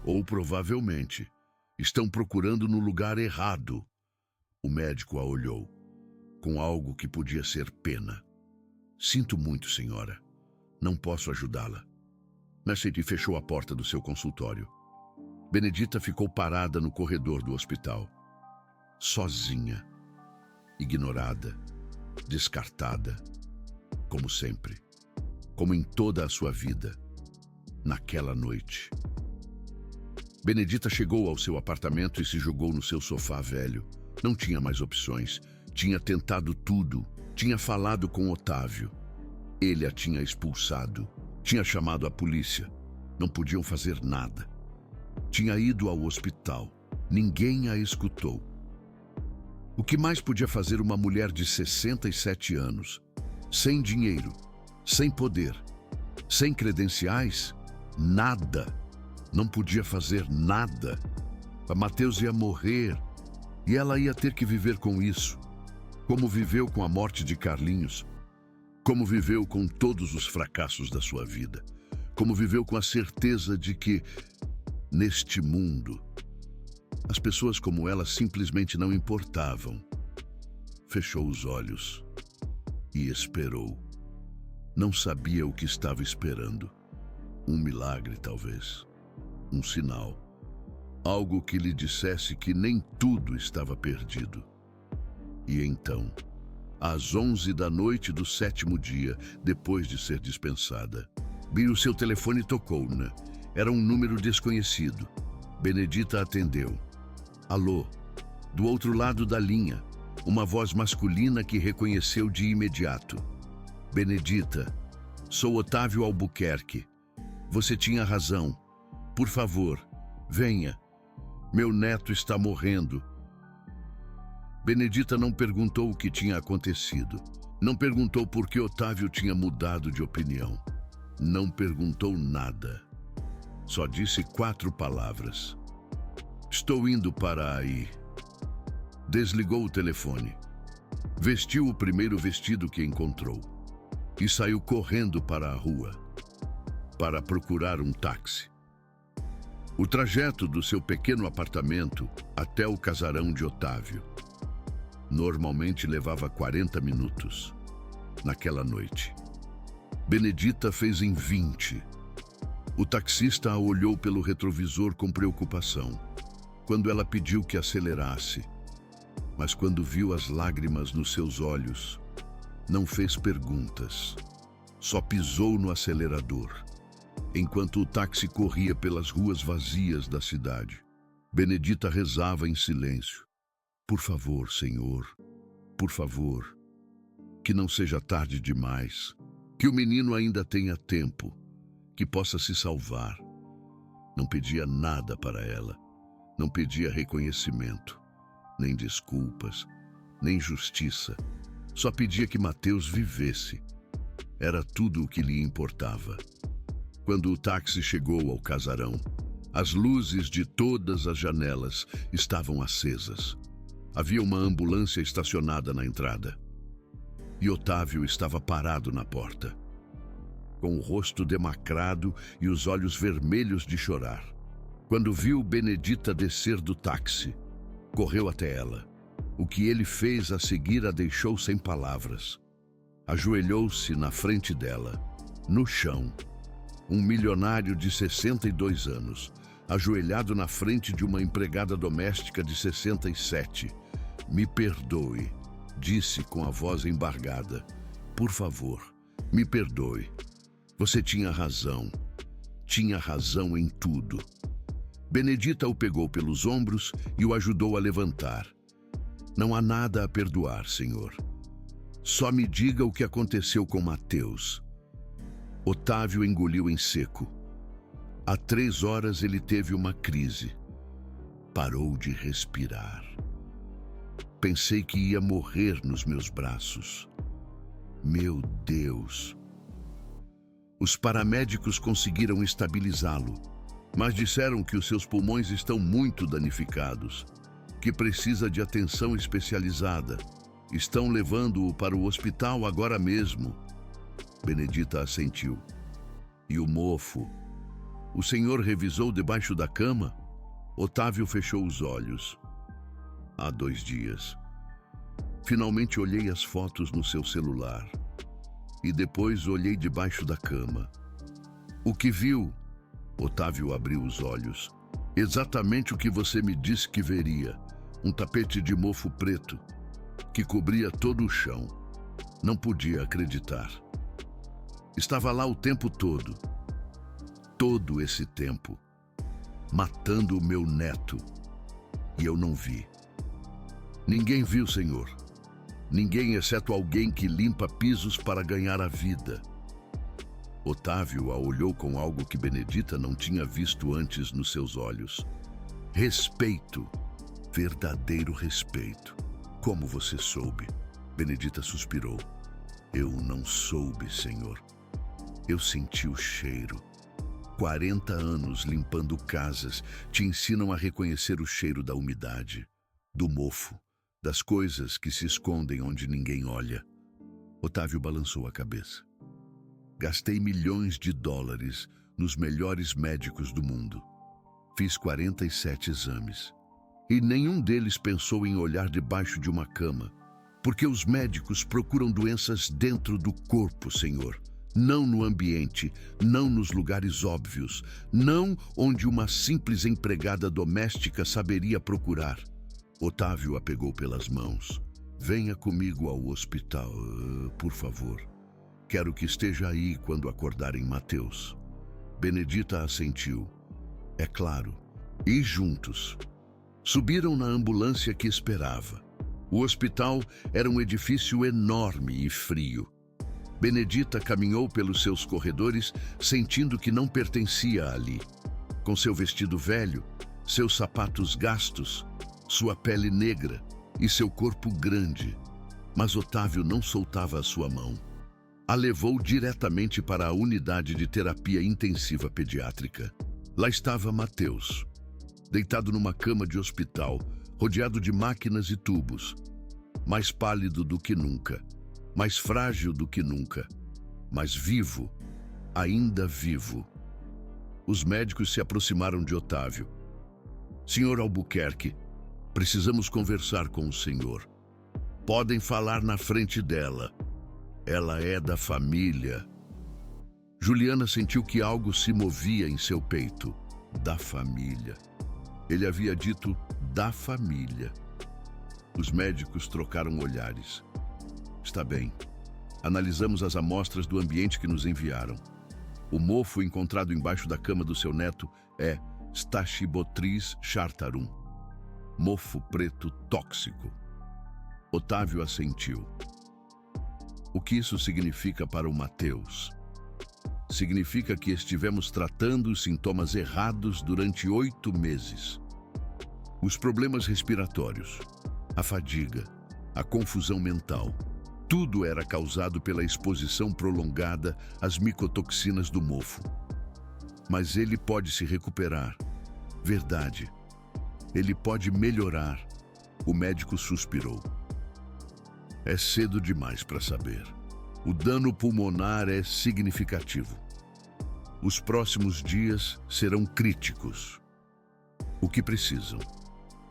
Speaker 1: Ou provavelmente, estão procurando no lugar errado. O médico a olhou, com algo que podia ser pena. Sinto muito, senhora. Não posso ajudá-la. Mercedes fechou a porta do seu consultório. Benedita ficou parada no corredor do hospital. Sozinha, ignorada, descartada, como sempre, como em toda a sua vida, naquela noite. Benedita chegou ao seu apartamento e se jogou no seu sofá velho. Não tinha mais opções. Tinha tentado tudo. Tinha falado com Otávio. Ele a tinha expulsado. Tinha chamado a polícia. Não podiam fazer nada. Tinha ido ao hospital. Ninguém a escutou. O que mais podia fazer uma mulher de 67 anos? Sem dinheiro, sem poder, sem credenciais? Nada. Não podia fazer nada. A Matheus ia morrer e ela ia ter que viver com isso. Como viveu com a morte de Carlinhos. Como viveu com todos os fracassos da sua vida. Como viveu com a certeza de que, neste mundo, as pessoas como ela simplesmente não importavam. Fechou os olhos e esperou. Não sabia o que estava esperando. Um milagre, talvez. Um sinal. Algo que lhe dissesse que nem tudo estava perdido. E então, às 11 da noite do 7º dia, depois de ser dispensada, o seu telefone tocou, né? Era um número desconhecido. Benedita atendeu. Alô, do outro lado da linha, uma voz masculina que reconheceu de imediato. Benedita, sou Otávio Albuquerque. Você tinha razão. Por favor, venha. Meu neto está morrendo. Benedita não perguntou o que tinha acontecido. Não perguntou por que Otávio tinha mudado de opinião. Não perguntou nada. Só disse 4 palavras. Estou indo para aí. Desligou o telefone. Vestiu o primeiro vestido que encontrou. E saiu correndo para a rua. Para procurar um táxi. O trajeto do seu pequeno apartamento até o casarão de Otávio normalmente levava 40 minutos. Naquela noite, Benedita fez em 20. O taxista a olhou pelo retrovisor com preocupação, quando ela pediu que acelerasse. Mas quando viu as lágrimas nos seus olhos, não fez perguntas. Só pisou no acelerador, enquanto o táxi corria pelas ruas vazias da cidade. Benedita rezava em silêncio. Por favor, Senhor, por favor, que não seja tarde demais, que o menino ainda tenha tempo, que possa se salvar. Não pedia nada para ela, não pedia reconhecimento, nem desculpas, nem justiça. Só pedia que Matheus vivesse. Era tudo o que lhe importava. Quando o táxi chegou ao casarão, as luzes de todas as janelas estavam acesas. Havia uma ambulância estacionada na entrada. E Otávio estava parado na porta, com o rosto demacrado e os olhos vermelhos de chorar. Quando viu Benedita descer do táxi, correu até ela. O que ele fez a seguir a deixou sem palavras. Ajoelhou-se na frente dela, no chão, um milionário de 62 anos, ajoelhado na frente de uma empregada doméstica de 67. Me perdoe, disse com a voz embargada. Por favor, me perdoe. Você tinha razão. Tinha razão em tudo. Benedita o pegou pelos ombros e o ajudou a levantar. Não há nada a perdoar, senhor. Só me diga o que aconteceu com Mateus. Otávio engoliu em seco. Há 3 horas ele teve uma crise. Parou de respirar. Pensei que ia morrer nos meus braços. Meu Deus! Os paramédicos conseguiram estabilizá-lo, mas disseram que os seus pulmões estão muito danificados, que precisa de atenção especializada. Estão levando-o para o hospital agora mesmo. Benedita assentiu. E o mofo? O senhor revisou debaixo da cama? Otávio fechou os olhos. Há 2 dias. Finalmente olhei as fotos no seu celular. E depois olhei debaixo da cama. O que viu? Otávio abriu os olhos. Exatamente o que você me disse que veria. Um tapete de mofo preto, que cobria todo o chão. Não podia acreditar. Estava lá o tempo todo. Todo esse tempo. Matando o meu neto. E eu não vi. Ninguém viu, senhor. Ninguém, exceto alguém que limpa pisos para ganhar a vida. Otávio a olhou com algo que Benedita não tinha visto antes nos seus olhos. Respeito. Verdadeiro respeito. Como você soube? Benedita suspirou. Eu não soube, senhor. Eu senti o cheiro. 40 anos limpando casas te ensinam a reconhecer o cheiro da umidade, do mofo, das coisas que se escondem onde ninguém olha. Otávio balançou a cabeça. Gastei milhões de dólares nos melhores médicos do mundo. Fiz 47 exames. E nenhum deles pensou em olhar debaixo de uma cama, porque os médicos procuram doenças dentro do corpo, senhor. Não no ambiente, não nos lugares óbvios, não onde uma simples empregada doméstica saberia procurar. Otávio a pegou pelas mãos. Venha comigo ao hospital, por favor. Quero que esteja aí quando acordarem Mateus. Benedita assentiu. É claro. E juntos. Subiram na ambulância que esperava. O hospital era um edifício enorme e frio. Benedita caminhou pelos seus corredores, sentindo que não pertencia ali. Com seu vestido velho, seus sapatos gastos, sua pele negra e seu corpo grande. Mas Otávio não soltava a sua mão. A levou diretamente para a unidade de terapia intensiva pediátrica. Lá estava Mateus, deitado numa cama de hospital, rodeado de máquinas e tubos. Mais pálido do que nunca, mais frágil do que nunca, mas vivo, ainda vivo. Os médicos se aproximaram de Otávio. Senhor Albuquerque, precisamos conversar com o senhor. Podem falar na frente dela. Ela é da família. Juliana sentiu que algo se movia em seu peito. Da família. Ele havia dito da família. Os médicos trocaram olhares. Está bem. Analisamos as amostras do ambiente que nos enviaram. O mofo encontrado embaixo da cama do seu neto é Stachybotrys chartarum. Mofo preto tóxico. Otávio assentiu. O que isso significa para o Mateus? Significa que estivemos tratando os sintomas errados durante 8 meses. Os problemas respiratórios, a fadiga, a confusão mental, tudo era causado pela exposição prolongada às micotoxinas do mofo. Mas ele pode se recuperar. Verdade. Ele pode melhorar. O médico suspirou. É cedo demais para saber. O dano pulmonar é significativo. Os próximos dias serão críticos. O que precisam?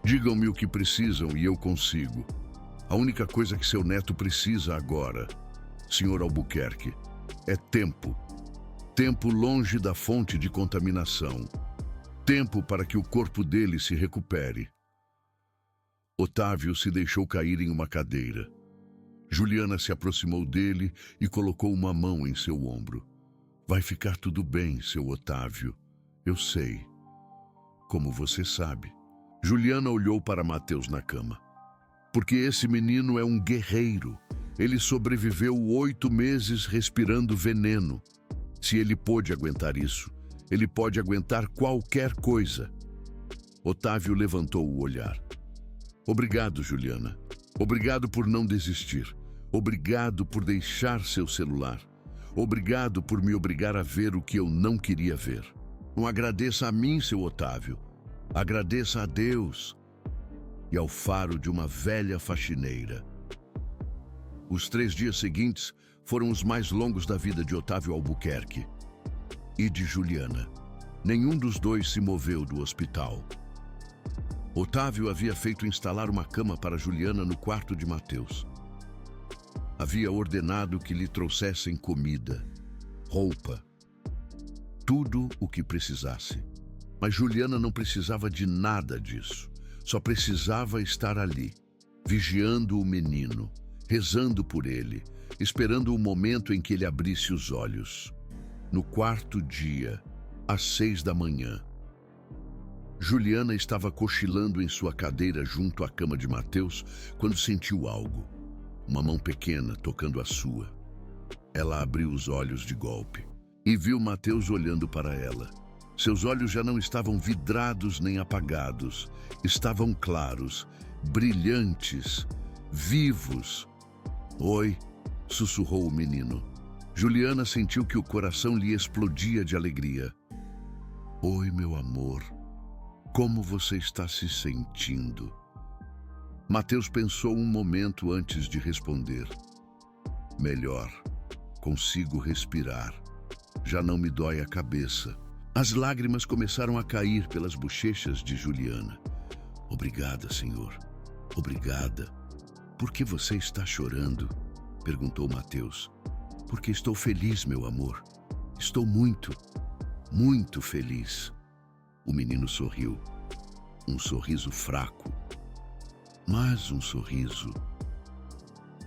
Speaker 1: Digam-me o que precisam e eu consigo. A única coisa que seu neto precisa agora, Sr. Albuquerque, é tempo. tempo longe da fonte de contaminação, tempo para que o corpo dele se recupere. Otávio se deixou cair em uma cadeira. Juliana se aproximou dele e colocou uma mão em seu ombro. Vai ficar tudo bem, seu Otávio. Eu sei. Como você sabe. Juliana olhou para Mateus na cama. Porque esse menino é um guerreiro. Ele sobreviveu 8 meses respirando veneno. Se ele pôde aguentar isso, ele pode aguentar qualquer coisa. Otávio levantou o olhar. Obrigado, Juliana. Obrigado por não desistir. Obrigado por deixar seu celular. Obrigado por me obrigar a ver o que eu não queria ver. Não agradeça a mim, seu Otávio. Agradeça a Deus e ao faro de uma velha faxineira. Os 3 dias seguintes foram os mais longos da vida de Otávio Albuquerque e de Juliana. Nenhum dos dois se moveu do hospital. Otávio havia feito instalar uma cama para Juliana no quarto de Mateus. Havia ordenado que lhe trouxessem comida, roupa, tudo o que precisasse. Mas Juliana não precisava de nada disso. Só precisava estar ali, vigiando o menino, rezando por ele, esperando o momento em que ele abrisse os olhos. No 4º dia, às 6 da manhã, Juliana estava cochilando em sua cadeira junto à cama de Mateus quando sentiu algo. Uma mão pequena tocando a sua. Ela abriu os olhos de golpe e viu Mateus olhando para ela. Seus olhos já não estavam vidrados nem apagados. Estavam claros, brilhantes, vivos. Oi, sussurrou o menino. Juliana sentiu que o coração lhe explodia de alegria. Oi, meu amor. Como você está se sentindo? Mateus pensou um momento antes de responder. Melhor. Consigo respirar. Já não me dói a cabeça. As lágrimas começaram a cair pelas bochechas de Juliana. Obrigada, senhor. Obrigada. Por que você está chorando? Perguntou Mateus. Porque estou feliz, meu amor. Estou muito, muito feliz. O menino sorriu. Um sorriso fraco. Mas um sorriso.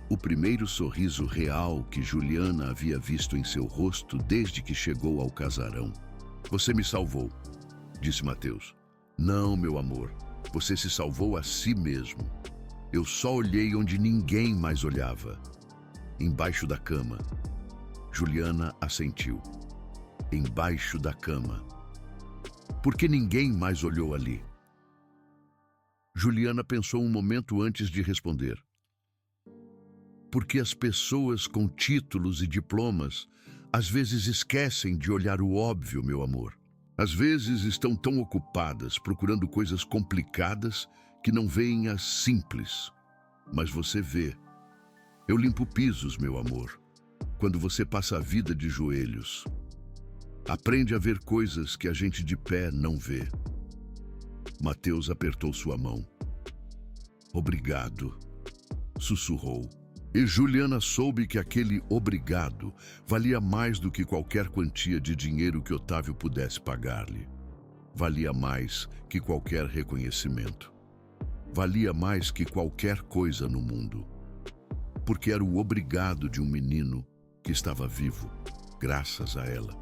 Speaker 1: O primeiro sorriso real que Juliana havia visto em seu rosto desde que chegou ao casarão. Você me salvou, disse Mateus. Não, meu amor. Você se salvou a si mesmo. Eu só olhei onde ninguém mais olhava. Embaixo da cama. Juliana assentiu. Embaixo da cama. Por que ninguém mais olhou ali? Juliana pensou um momento antes de responder. Porque as pessoas com títulos e diplomas às vezes esquecem de olhar o óbvio, meu amor. Às vezes estão tão ocupadas procurando coisas complicadas que não veem as simples. Mas você vê. Eu limpo pisos, meu amor, quando você passa a vida de joelhos. Aprende a ver coisas que a gente de pé não vê. Mateus apertou sua mão. Obrigado, sussurrou. E Juliana soube que aquele obrigado valia mais do que qualquer quantia de dinheiro que Otávio pudesse pagar-lhe. Valia mais que qualquer reconhecimento. Valia mais que qualquer coisa no mundo. Porque era o obrigado de um menino que estava vivo, graças a ela.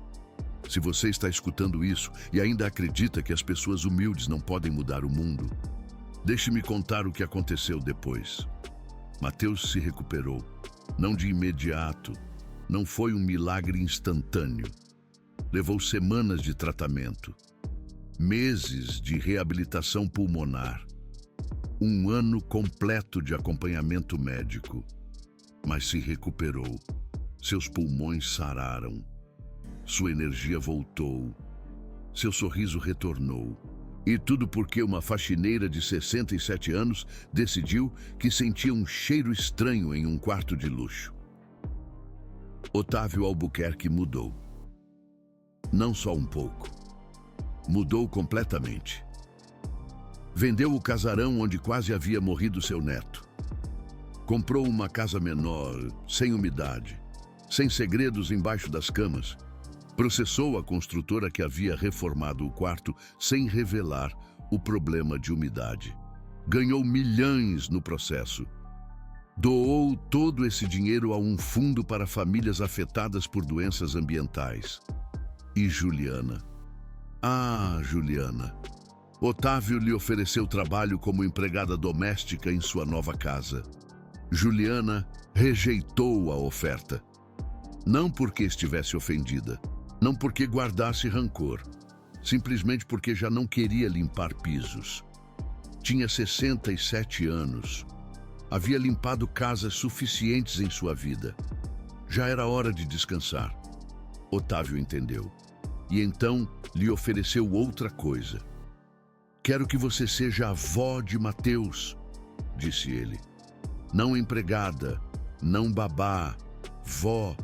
Speaker 1: Se você está escutando isso e ainda acredita que as pessoas humildes não podem mudar o mundo, deixe-me contar o que aconteceu depois. Mateus se recuperou. Não de imediato. Não foi um milagre instantâneo. Levou semanas de tratamento. Meses de reabilitação pulmonar. 1 ano completo de acompanhamento médico. Mas se recuperou. Seus pulmões sararam. Sua energia voltou. Seu sorriso retornou. E tudo porque uma faxineira de 67 anos decidiu que sentia um cheiro estranho em um quarto de luxo. Otávio Albuquerque mudou. Não só um pouco. Mudou completamente. Vendeu o casarão onde quase havia morrido seu neto. Comprou uma casa menor, sem umidade, sem segredos embaixo das camas. Processou a construtora que havia reformado o quarto sem revelar o problema de umidade. Ganhou milhões no processo. Doou todo esse dinheiro a um fundo para famílias afetadas por doenças ambientais. E Juliana? Ah, Juliana. Otávio lhe ofereceu trabalho como empregada doméstica em sua nova casa. Juliana rejeitou a oferta. Não porque estivesse ofendida, não porque guardasse rancor, simplesmente porque já não queria limpar pisos. Tinha 67 anos. Havia limpado casas suficientes em sua vida. Já era hora de descansar. Otávio entendeu. E então lhe ofereceu outra coisa. Quero que você seja a avó de Mateus, disse ele. Não empregada, não babá, vó,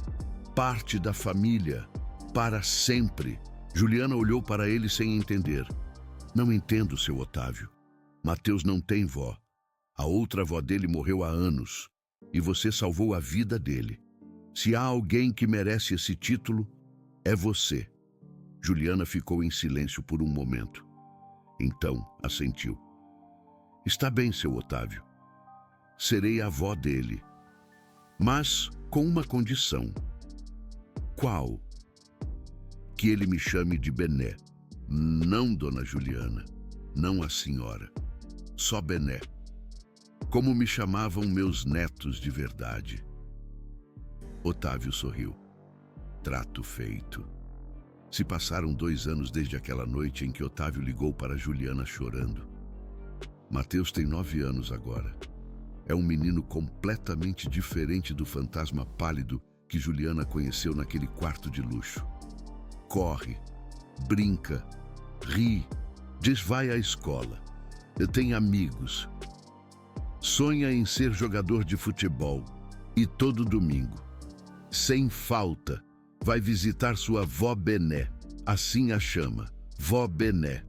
Speaker 1: parte da família, para sempre. Juliana olhou para ele sem entender. Não entendo, seu Otávio. Mateus não tem vó. A outra avó dele morreu há anos e você salvou a vida dele. Se há alguém que merece esse título, é você. Juliana ficou em silêncio por um momento. Então assentiu. Está bem, seu Otávio. Serei a avó dele, mas com uma condição. Qual? Que ele me chame de Bené. Não Dona Juliana, não a senhora. Só Bené. Como me chamavam meus netos de verdade. Otávio sorriu. Trato feito. Se passaram 2 anos desde aquela noite em que Otávio ligou para Juliana chorando. Mateus tem 9 anos agora. É um menino completamente diferente do fantasma pálido que Juliana conheceu naquele quarto de luxo. Corre, brinca, ri, diz vai à escola. Tem amigos. Sonha em ser jogador de futebol e todo domingo, sem falta, vai visitar sua vó Bené, assim a chama, vó Bené,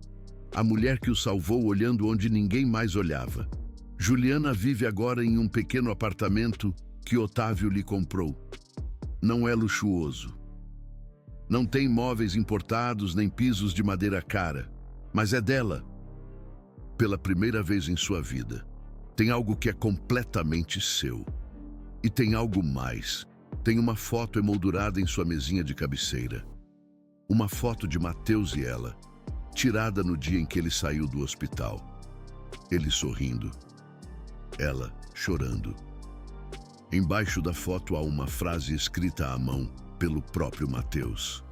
Speaker 1: a mulher que o salvou olhando onde ninguém mais olhava. Juliana vive agora em um pequeno apartamento que Otávio lhe comprou. Não é luxuoso. Não tem móveis importados nem pisos de madeira cara, mas é dela. Pela primeira vez em sua vida, tem algo que é completamente seu. E tem algo mais. Tem uma foto emoldurada em sua mesinha de cabeceira. Uma foto de Mateus e ela, tirada no dia em que ele saiu do hospital. Ele sorrindo. Ela chorando. Embaixo da foto há uma frase escrita à mão pelo próprio Mateus.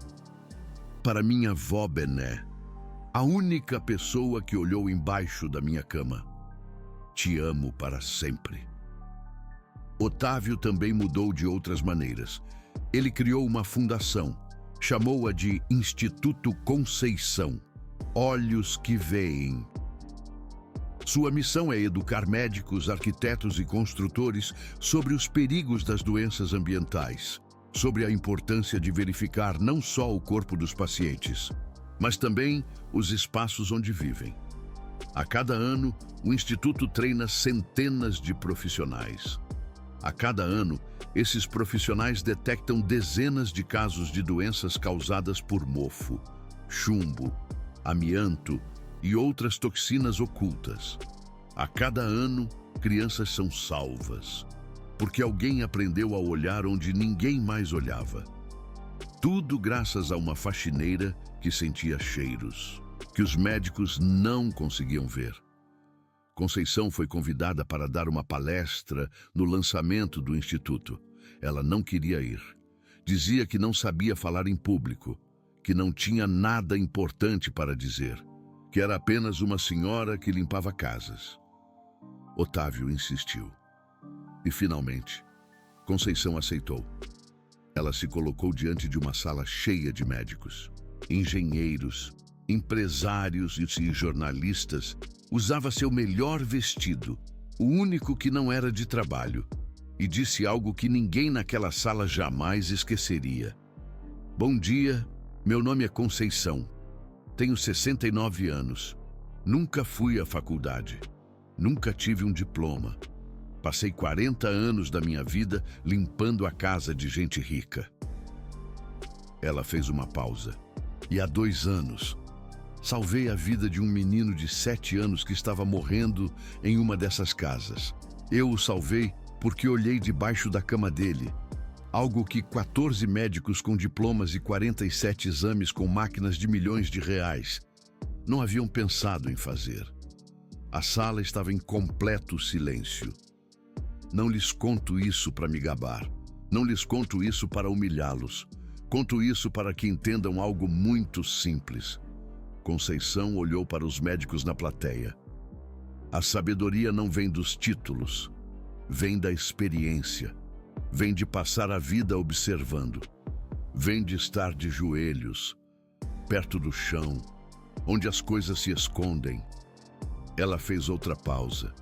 Speaker 1: Para minha avó Bené, a única pessoa que olhou embaixo da minha cama. Te amo para sempre. Otávio também mudou de outras maneiras. Ele criou uma fundação, chamou-a de Instituto Conceição, Olhos que Veem. Sua missão é educar médicos, arquitetos e construtores sobre os perigos das doenças ambientais, sobre a importância de verificar não só o corpo dos pacientes, mas também os espaços onde vivem. A cada ano, o Instituto treina centenas de profissionais. A cada ano, esses profissionais detectam dezenas de casos de doenças causadas por mofo, chumbo, amianto e outras toxinas ocultas. A cada ano, crianças são salvas, porque alguém aprendeu a olhar onde ninguém mais olhava. Tudo graças a uma faxineira que sentia cheiros, que os médicos não conseguiam ver. Conceição foi convidada para dar uma palestra no lançamento do Instituto. Ela não queria ir. Dizia que não sabia falar em público, que não tinha nada importante para dizer, que era apenas uma senhora que limpava casas. Otávio insistiu. E, finalmente, Conceição aceitou. Ela se colocou diante de uma sala cheia de médicos, engenheiros, empresários e jornalistas. Usava seu melhor vestido, o único que não era de trabalho, e disse algo que ninguém naquela sala jamais esqueceria. Bom dia, meu nome é Conceição. Tenho 69 anos. Nunca fui à faculdade. Nunca tive um diploma. Passei 40 anos da minha vida limpando a casa de gente rica. Ela fez uma pausa. E há 2 anos, salvei a vida de um menino de 7 anos que estava morrendo em uma dessas casas. Eu o salvei porque olhei debaixo da cama dele, algo que 14 médicos com diplomas e 47 exames com máquinas de milhões de reais não haviam pensado em fazer. A sala estava em completo silêncio. Não lhes conto isso para me gabar. Não lhes conto isso para humilhá-los. Conto isso para que entendam algo muito simples. Conceição olhou para os médicos na plateia. A sabedoria não vem dos títulos, vem da experiência, vem de passar a vida observando, vem de estar de joelhos, perto do chão, onde as coisas se escondem. Ela fez outra pausa.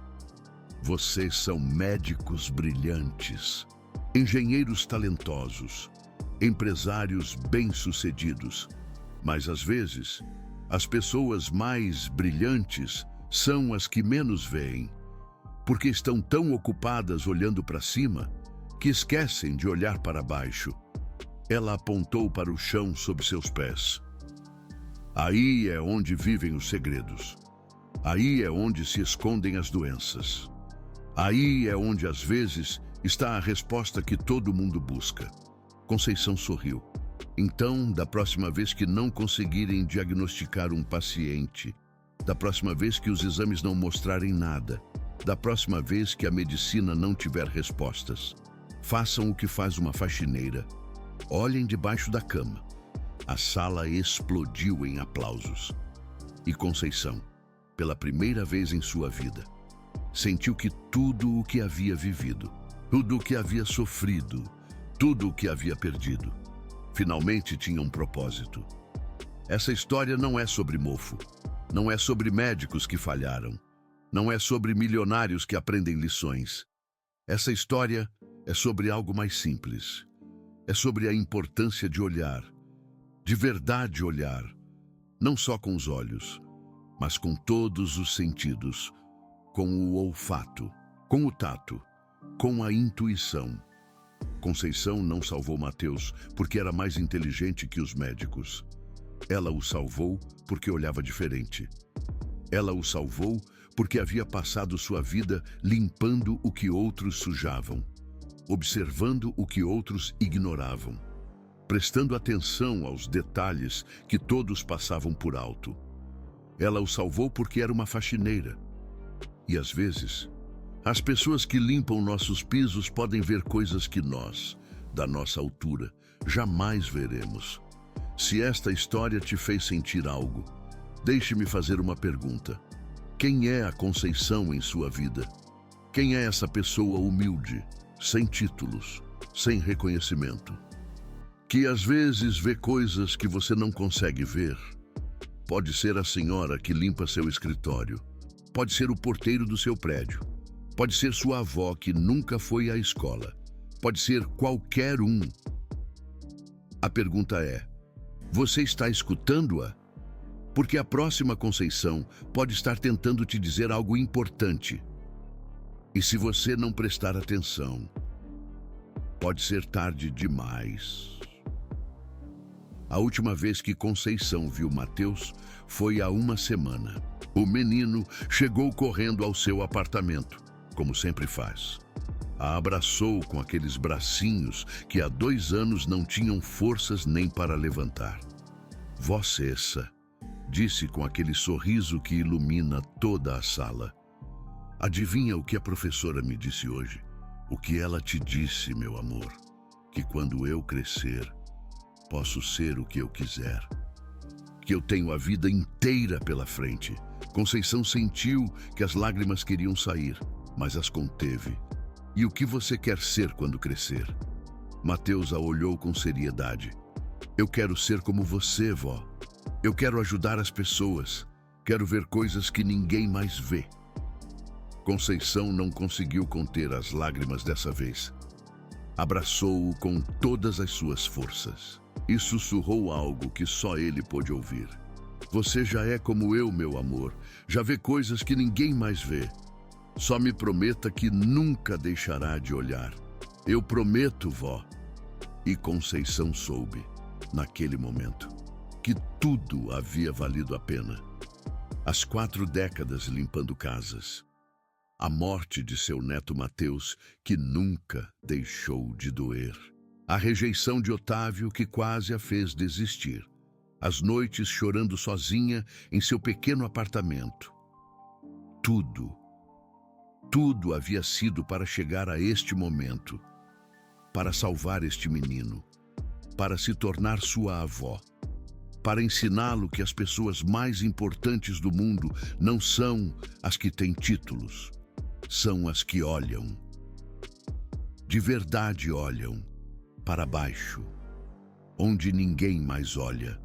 Speaker 1: Vocês são médicos brilhantes, engenheiros talentosos, empresários bem-sucedidos, mas às vezes as pessoas mais brilhantes são as que menos veem, porque estão tão ocupadas olhando para cima que esquecem de olhar para baixo. Ela apontou para o chão sob seus pés. Aí é onde vivem os segredos. Aí é onde se escondem as doenças. Aí é onde, às vezes, está a resposta que todo mundo busca. Conceição sorriu. Então, da próxima vez que não conseguirem diagnosticar um paciente, da próxima vez que os exames não mostrarem nada, da próxima vez que a medicina não tiver respostas, façam o que faz uma faxineira. Olhem debaixo da cama. A sala explodiu em aplausos. E Conceição, pela primeira vez em sua vida, sentiu que tudo o que havia vivido, tudo o que havia sofrido, tudo o que havia perdido, finalmente tinha um propósito. Essa história não é sobre mofo, não é sobre médicos que falharam, não é sobre milionários que aprendem lições. Essa história é sobre algo mais simples. É sobre a importância de olhar, de verdade olhar, não só com os olhos, mas com todos os sentidos, com o olfato, com o tato, com a intuição. Conceição não salvou Mateus porque era mais inteligente que os médicos. Ela o salvou porque olhava diferente. Ela o salvou porque havia passado sua vida limpando o que outros sujavam, observando o que outros ignoravam, prestando atenção aos detalhes que todos passavam por alto. Ela o salvou porque era uma faxineira. E às vezes, as pessoas que limpam nossos pisos podem ver coisas que nós, da nossa altura, jamais veremos. Se esta história te fez sentir algo, deixe-me fazer uma pergunta. Quem é a Conceição em sua vida? Quem é essa pessoa humilde, sem títulos, sem reconhecimento, que às vezes vê coisas que você não consegue ver? Pode ser a senhora que limpa seu escritório, pode ser o porteiro do seu prédio, pode ser sua avó que nunca foi à escola, pode ser qualquer um. A pergunta é: você está escutando-a? Porque a próxima Conceição pode estar tentando te dizer algo importante. E se você não prestar atenção, pode ser tarde demais. A última vez que Conceição viu Mateus foi há uma semana. O menino chegou correndo ao seu apartamento, como sempre faz. A abraçou com aqueles bracinhos que há 2 anos não tinham forças nem para levantar. Vó Cessa, disse com aquele sorriso que ilumina toda a sala. Adivinha o que a professora me disse hoje? O que ela te disse, meu amor? Que quando eu crescer, posso ser o que eu quiser. Que eu tenho a vida inteira pela frente. Conceição sentiu que as lágrimas queriam sair, mas as conteve. E o que você quer ser quando crescer? Mateus a olhou com seriedade. Eu quero ser como você, vó. Eu quero ajudar as pessoas. Quero ver coisas que ninguém mais vê. Conceição não conseguiu conter as lágrimas dessa vez. Abraçou-o com todas as suas forças e sussurrou algo que só ele pôde ouvir. Você já é como eu, meu amor. Já vê coisas que ninguém mais vê. Só me prometa que nunca deixará de olhar. Eu prometo, vó. E Conceição soube. naquele momento, que tudo havia valido a pena. As 4 décadas limpando casas. A morte de seu neto Mateus, que nunca deixou de doer. A rejeição de Otávio, que quase a fez desistir. As noites chorando sozinha em seu pequeno apartamento. Tudo havia sido para chegar a este momento, para salvar este menino, para se tornar sua avó, para ensiná-lo que as pessoas mais importantes do mundo não são as que têm títulos, são as que olham. De verdade olham para baixo, onde ninguém mais olha.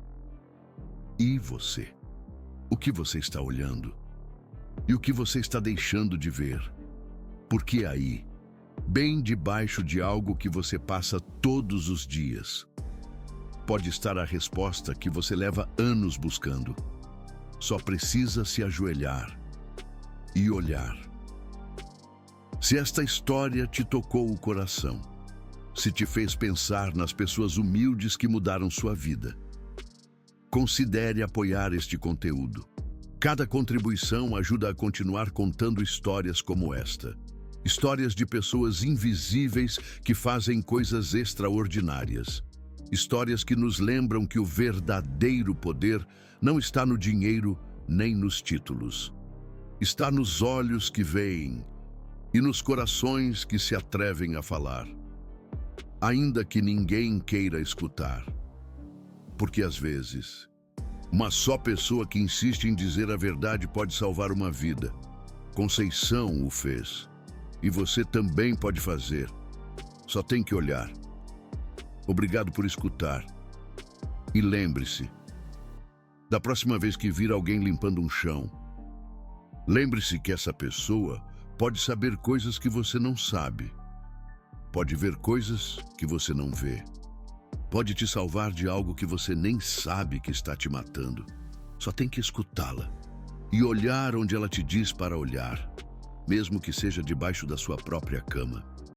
Speaker 1: E você? O que você está olhando? E o que você está deixando de ver? Porque aí, bem debaixo de algo que você passa todos os dias, pode estar a resposta que você leva anos buscando. Só precisa se ajoelhar e olhar. Se esta história te tocou o coração, se te fez pensar nas pessoas humildes que mudaram sua vida, considere apoiar este conteúdo. Cada contribuição ajuda a continuar contando histórias como esta. Histórias de pessoas invisíveis que fazem coisas extraordinárias. Histórias que nos lembram que o verdadeiro poder não está no dinheiro nem nos títulos. Está nos olhos que veem e nos corações que se atrevem a falar. Ainda que ninguém queira escutar. Porque às vezes, uma só pessoa que insiste em dizer a verdade pode salvar uma vida. Conceição o fez. E você também pode fazer. Só tem que olhar. Obrigado por escutar. E lembre-se, da próxima vez que vir alguém limpando um chão, lembre-se que essa pessoa pode saber coisas que você não sabe. Pode ver coisas que você não vê. Pode te salvar de algo que você nem sabe que está te matando. Só tem que escutá-la e olhar onde ela te diz para olhar, mesmo que seja debaixo da sua própria cama.